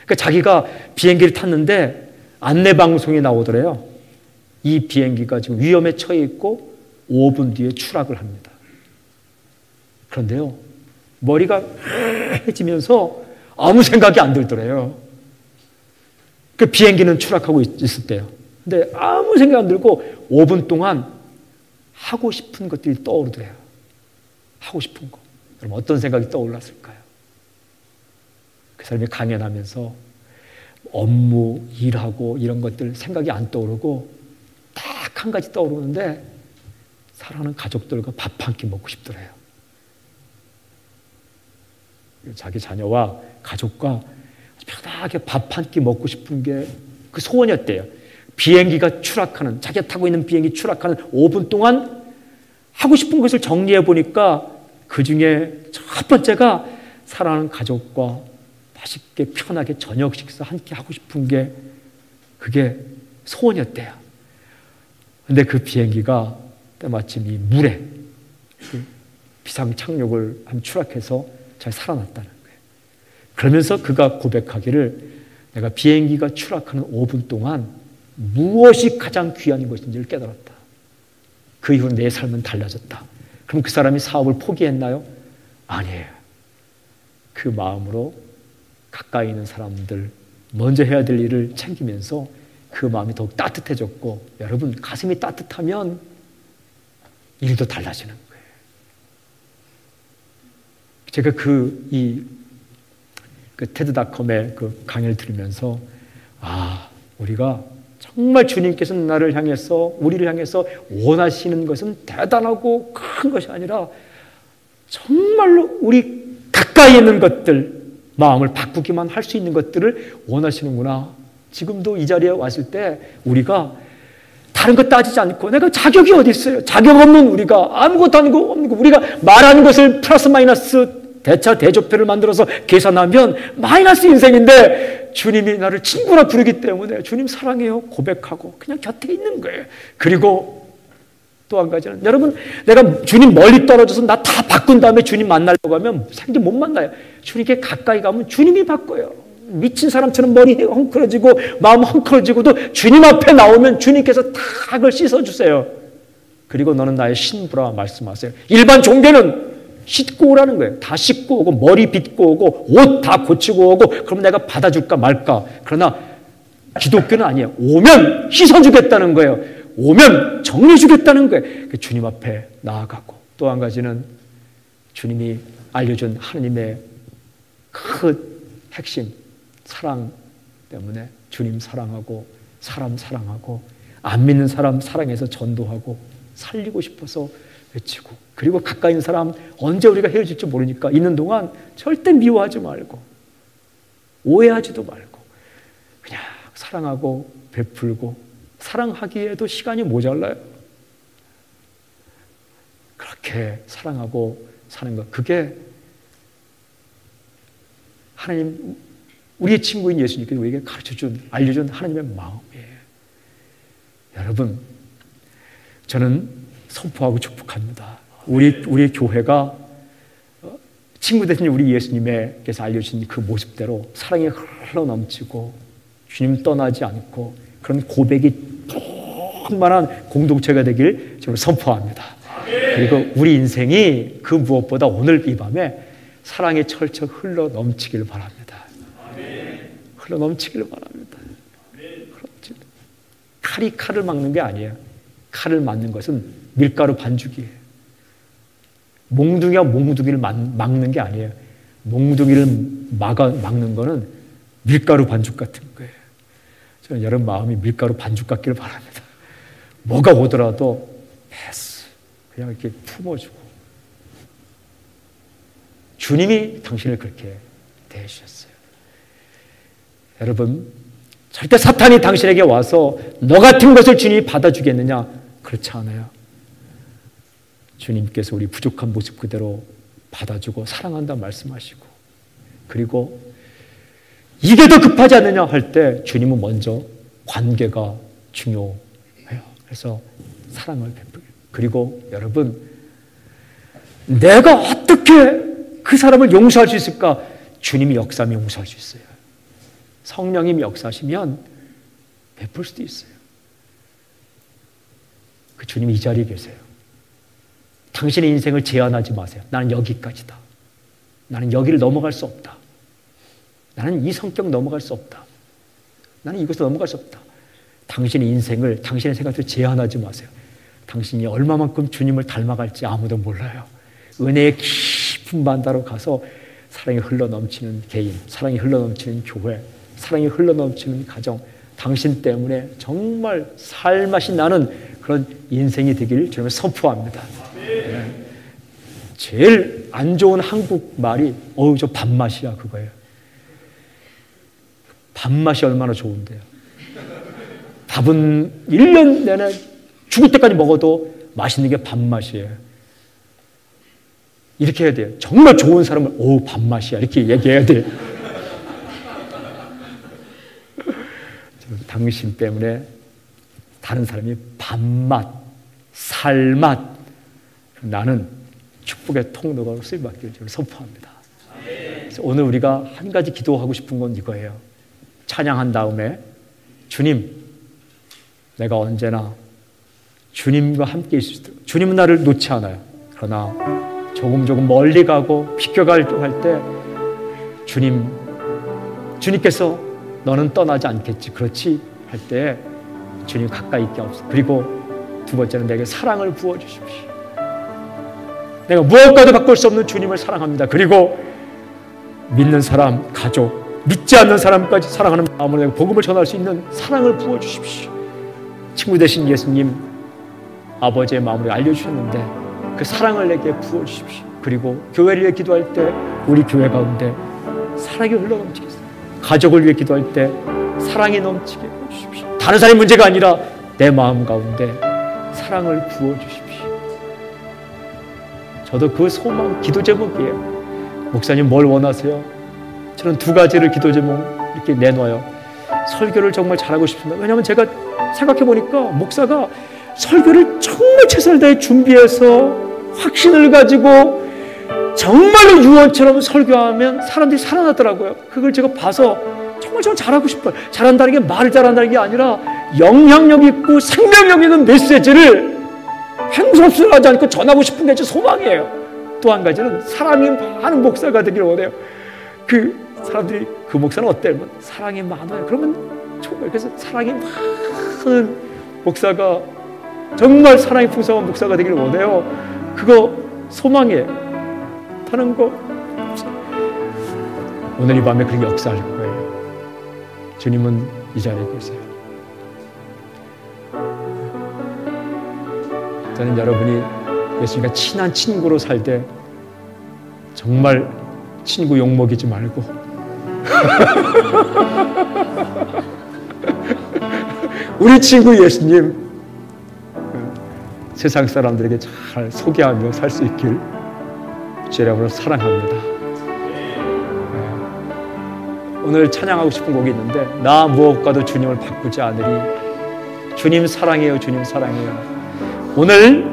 그러니까 자기가 비행기를 탔는데 안내방송에 나오더래요. 이 비행기가 지금 위험에 처해 있고 5분 뒤에 추락을 합니다. 그런데요, 머리가 해지면서 아무 생각이 안 들더래요. 그 비행기는 추락하고 있을 때요. 근데 아무 생각 안 들고 5분 동안 하고 싶은 것들이 떠오르더래요. 하고 싶은 거. 그럼 어떤 생각이 떠올랐을까요? 그 사람이 강연하면서 업무, 일하고 이런 것들 생각이 안 떠오르고 딱 한 가지 떠오르는데 사랑하는 가족들과 밥 한 끼 먹고 싶더래요. 자기 자녀와 가족과 편하게 밥 한 끼 먹고 싶은 게 그 소원이었대요. 비행기가 추락하는, 자기가 타고 있는 비행기 추락하는 5분 동안 하고 싶은 것을 정리해 보니까 그 중에 첫 번째가 사랑하는 가족과 맛있게 편하게 저녁 식사 함께 하고 싶은 게 그게 소원이었대요. 근데 그 비행기가 때마침 이 물에 비상 착륙을 한 추락해서 잘 살아났다는 거예요. 그러면서 그가 고백하기를 내가 비행기가 추락하는 5분 동안 무엇이 가장 귀한 것인지를 깨달았다. 그 이후 내 삶은 달라졌다. 그럼 그 사람이 사업을 포기했나요? 아니에요. 그 마음으로 가까이 있는 사람들 먼저 해야 될 일을 챙기면서 그 마음이 더욱 따뜻해졌고, 여러분 가슴이 따뜻하면 일도 달라지는 거예요. 제가 그 테드닷컴의 그 강의를 들으면서 우리가 정말 주님께서는 나를 향해서, 우리를 향해서 원하시는 것은 대단하고 큰 것이 아니라 정말로 우리 가까이 있는 것들, 마음을 바꾸기만 할 수 있는 것들을 원하시는구나. 지금도 이 자리에 왔을 때 우리가 다른 거 따지지 않고, 내가 자격이 어디 있어요? 자격 없는 우리가, 아무것도 아니고 없는 거, 우리가 말하는 것을 플러스 마이너스 대차 대조표를 만들어서 계산하면 마이너스 인생인데, 주님이 나를 친구라 부르기 때문에 주님 사랑해요 고백하고 그냥 곁에 있는 거예요. 그리고 또 한 가지는, 여러분 내가 주님 멀리 떨어져서 나 다 바꾼 다음에 주님 만나려고 하면 생전 못 만나요. 주님께 가까이 가면 주님이 바꿔요. 미친 사람처럼 머리 헝클어지고 마음 헝클어지고도 주님 앞에 나오면 주님께서 다 그걸 씻어주세요. 그리고 너는 나의 신부라 말씀하세요. 일반 종교는 씻고 오라는 거예요. 다 씻고 오고 머리 빗고 오고 옷 다 고치고 오고, 그럼 내가 받아줄까 말까. 그러나 기독교는 아니에요. 오면 씻어주겠다는 거예요. 오면 정리해주겠다는 거예요. 주님 앞에 나아가고, 또 한 가지는 주님이 알려준 하나님의 큰 핵심, 사랑, 때문에 주님 사랑하고 사람 사랑하고 안 믿는 사람 사랑해서 전도하고 살리고 싶어서 외치고, 그리고 가까이 있는 사람 언제 우리가 헤어질지 모르니까 있는 동안 절대 미워하지 말고 오해하지도 말고 그냥 사랑하고 베풀고, 사랑하기에도 시간이 모자라요. 그렇게 사랑하고 사는 것, 그게 하나님, 우리의 친구인 예수님께서 우리에게 가르쳐준, 알려준 하나님의 마음이에요. 여러분, 저는 선포하고 축복합니다. 우리 교회가 친구 되신 우리 예수님께서 알려주신 그 모습대로 사랑이 흘러넘치고 주님 떠나지 않고 그런 고백이 충만한 공동체가 되길 저는 선포합니다. 그리고 우리 인생이 그 무엇보다 오늘 이 밤에 사랑의 철철 흘러넘치길 바랍니다. 흘러넘치길 바랍니다. 칼이 칼을 막는 게 아니에요. 칼을 맞는 것은 밀가루 반죽이에요. 몽둥이가 몽둥이를 막는 게 아니에요. 몽둥이를 막는 거는 밀가루 반죽 같은 거예요. 저는 여러분 마음이 밀가루 반죽 같기를 바랍니다. 뭐가 오더라도 패스, 그냥 이렇게 품어주고. 주님이 당신을 그렇게 대해주셨어요. 여러분, 절대 사탄이 당신에게 와서 너 같은 것을 주님이 받아주겠느냐? 그렇지 않아요. 주님께서 우리 부족한 모습 그대로 받아주고 사랑한다 말씀하시고, 그리고 이게 더 급하지 않느냐 할 때 주님은 먼저 관계가 중요해요. 그래서 사랑을 베풀고, 그리고 여러분, 내가 어떻게 그 사람을 용서할 수 있을까? 주님이 역사하면 용서할 수 있어요. 성령님이 역사하시면 베풀 수도 있어요. 그 주님이 이 자리에 계세요. 당신의 인생을 제한하지 마세요. 나는 여기까지다. 나는 여기를 넘어갈 수 없다. 나는 이 성격 넘어갈 수 없다. 나는 이것을 넘어갈 수 없다. 당신의 인생을, 당신의 생각을 제한하지 마세요. 당신이 얼마만큼 주님을 닮아갈지 아무도 몰라요. 은혜의 깊은 바다로 가서 사랑이 흘러넘치는 개인, 사랑이 흘러넘치는 교회, 사랑이 흘러넘치는 가정, 당신 때문에 정말 살맛이 나는 그런 인생이 되기를 주님을 선포합니다. 네. 제일 안 좋은 한국 말이 저 밥맛이야, 그거예요. 밥맛이 얼마나 좋은데요. 밥은 1년 내내 죽을 때까지 먹어도 맛있는 게 밥맛이에요. 이렇게 해야 돼요. 정말 좋은 사람은 밥맛이야 이렇게 얘기해야 돼요. 당신 때문에 다른 사람이 밥맛, 살맛, 나는 축복의 통로가 쓰임받기를 저는 선포합니다. 그래서 오늘 우리가 한 가지 기도하고 싶은 건 이거예요. 찬양한 다음에 주님, 내가 언제나 주님과 함께 있을 수 있도록, 주님은 나를 놓지 않아요. 그러나 조금 멀리 가고 비껴가려고 할 때 주님께서 너는 떠나지 않겠지, 그렇지 할 때 주님 가까이 있게 하옵소서. 그리고 두 번째는 내게 사랑을 부어주십시오. 내가 무엇과도 바꿀 수 없는 주님을 사랑합니다. 그리고 믿는 사람, 가족, 믿지 않는 사람까지 사랑하는 마음으로 내가 복음을 전할 수 있는 사랑을 부어주십시오. 친구 되신 예수님, 아버지의 마음으로 알려주셨는데 그 사랑을 내게 부어주십시오. 그리고 교회를 위해 기도할 때 우리 교회 가운데 사랑이 흘러넘치게 해주십시오. 가족을 위해 기도할 때 사랑이 넘치게 해주십시오. 다른 사람의 문제가 아니라 내 마음 가운데 사랑을 부어주십시오. 저도 그 소망, 기도 제목이에요. 목사님 뭘 원하세요? 저는 두 가지를 기도 제목 이렇게 내놔요. 설교를 정말 잘하고 싶습니다. 왜냐하면 제가 생각해보니까 목사가 설교를 정말 최선을 다해 준비해서 확신을 가지고 정말로 유언처럼 설교하면 사람들이 살아나더라고요. 그걸 제가 봐서 정말 잘하고 싶어요. 잘한다는 게 말을 잘한다는 게 아니라 영향력 있고 생명력 있는 메시지를 횡설수설하지 않고 전하고 싶은 게 제 소망이에요. 또 한 가지는 사랑이 많은 목사가 되기를 원해요. 그 사람들이 그 목사는 어때요? 사랑이 많아요. 그러면 정말 그래서 사랑이 많은 목사가, 정말 사랑이 풍성한 목사가 되기를 원해요. 그거 소망이에요. 다른 거 없어요. 오늘 이 밤에 그렇게 역사할 거예요. 주님은 이 자리에 계세요. 저는 여러분이 예수님과 친한 친구로 살 때 정말 친구 욕먹이지 말고 우리 친구 예수님 세상 사람들에게 잘 소개하며 살 수 있길 주님으로 사랑합니다. 오늘 찬양하고 싶은 곡이 있는데 나 무엇과도 주님을 바꾸지 않으리. 주님 사랑해요. 주님 사랑해요. 오늘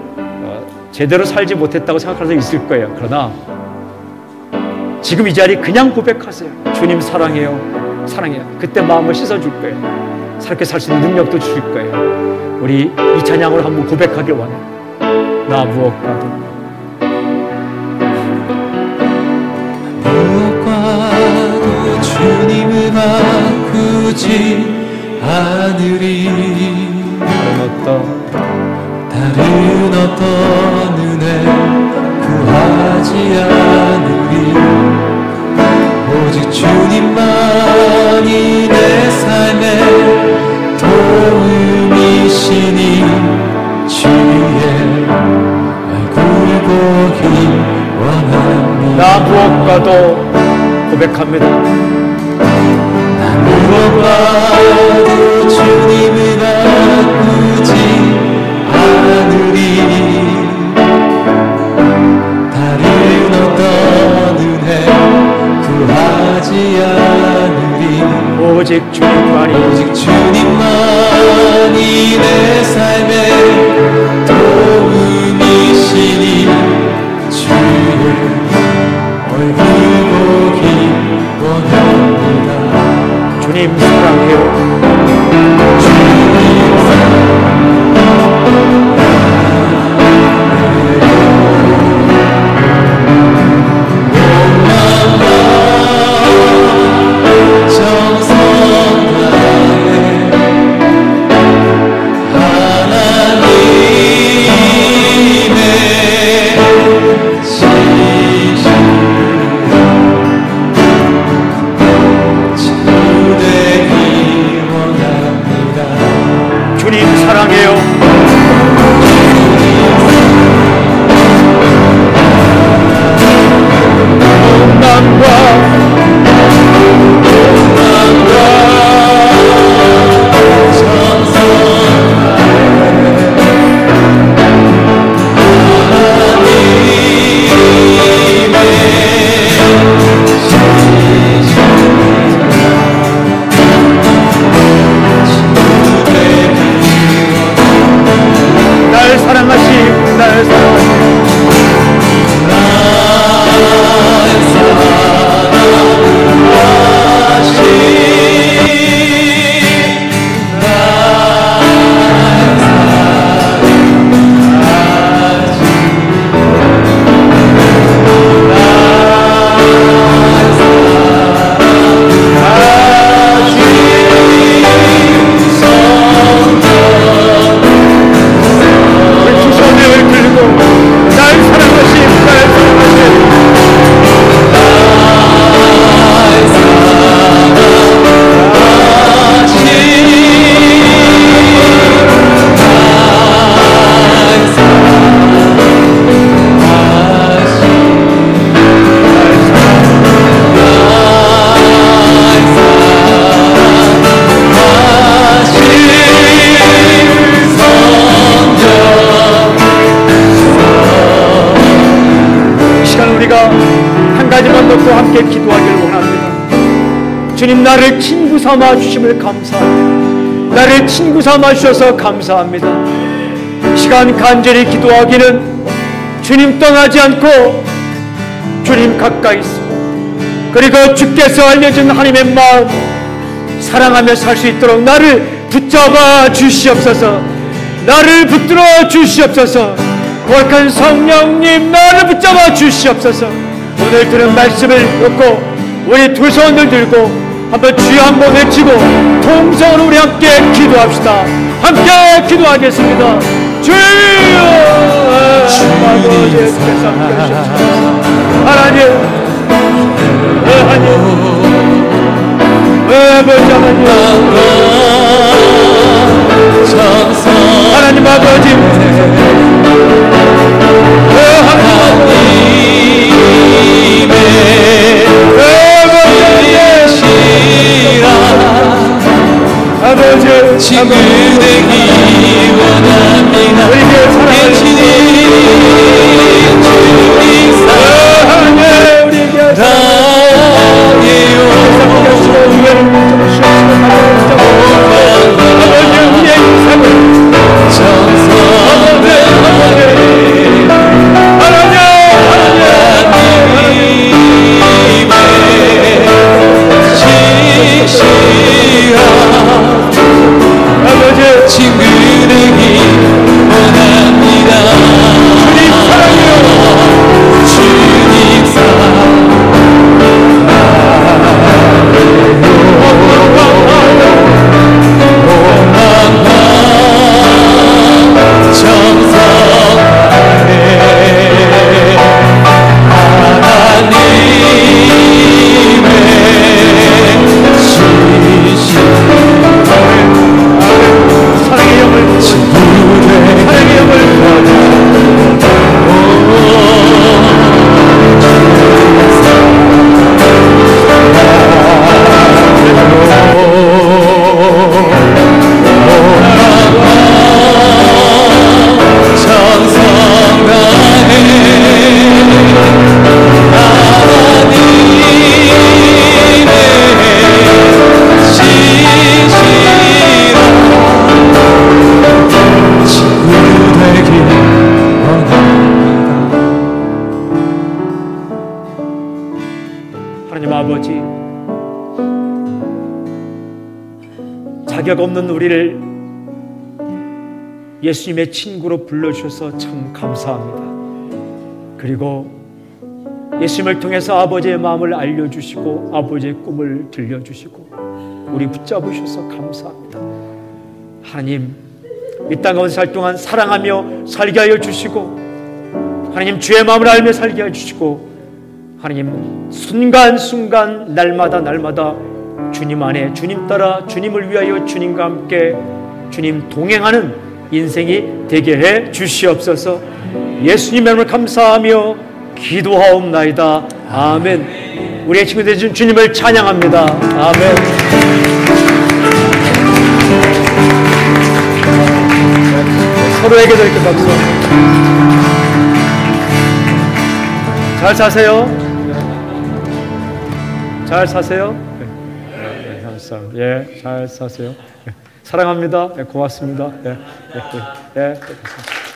제대로 살지 못했다고 생각하는 사람이 있을 거예요. 그러나 지금 이 자리 그냥 고백하세요. 주님 사랑해요. 사랑해요. 그때 마음을 씻어줄 거예요. 새롭게 살 수 있는 능력도 주실 거예요. 우리 이 찬양으로 한번 고백하길 원해요. 나 무엇과도 주님을 바꾸지 않으리. 다른 어떤 은혜 구하지 않으리. 오직 주님만이 내 삶의 도움이시니 주의 얼굴 보기 원합니다. 나 무엇과도 고백합니다. 무엇과도 주님을 바꾸지 않으리. 다른 어떤 은혜 구하지 않으리. 오직 주님만이 내 삶의 도움이시니 주의 얼굴 보기 원합니다. 주님 사랑해요. 함께 기도하기를 원합니다. 주님, 나를 친구 삼아 주심을 감사합니다. 나를 친구 삼아 주셔서 감사합니다. 시간 간절히 기도하기는 주님 떠나지 않고 주님 가까이 있습니다. 그리고 주께서 알려준 하나님의 마음 사랑하며 살 수 있도록 나를 붙잡아 주시옵소서. 나를 붙들어 주시옵소서. 거룩한 성령님, 나를 붙잡아 주시옵소서. 오늘 들은 말씀을 놓고 우리 두 손을 들고 한번 주여 한번 외치고 통성으로 우리 함께 기도합시다. 함께 기도하겠습니다. 주여, 아버지께서 함께 하시옵소서. 하나님, 아버지 하나님, 하나님 아버지, 아버지 친구 되기 원합니다. 우리에게 사랑을 주님 사랑해 우리에게 사랑해요. 아버지 우리의 인생을 정성을 아버지 친구 되기 원합니다. 주님 사랑해요. 주님 아버지, 자격 없는 우리를 예수님의 친구로 불러주셔서 참 감사합니다. 그리고 예수님을 통해서 아버지의 마음을 알려주시고 아버지의 꿈을 들려주시고 우리 붙잡으셔서 감사합니다. 하나님, 이 땅 가운데 살 동안 사랑하며 살게 하여 주시고, 하나님 주의 마음을 알며 살게 하여 주시고, 하나님 순간순간 날마다 주님 안에, 주님 따라, 주님을 위하여 주님과 함께 주님 동행하는 인생이 되게 해 주시옵소서. 예수님의 이름을 감사하며 기도하옵나이다. 아멘. 우리의 친구 되신 주님을 찬양합니다. 아멘. 서로에게도 이렇게 박수. 잘 사세요. 잘 사세요. 네, 감사합니다. 예, 잘 사세요. 사랑합니다. 고맙습니다. 예, 예, 예.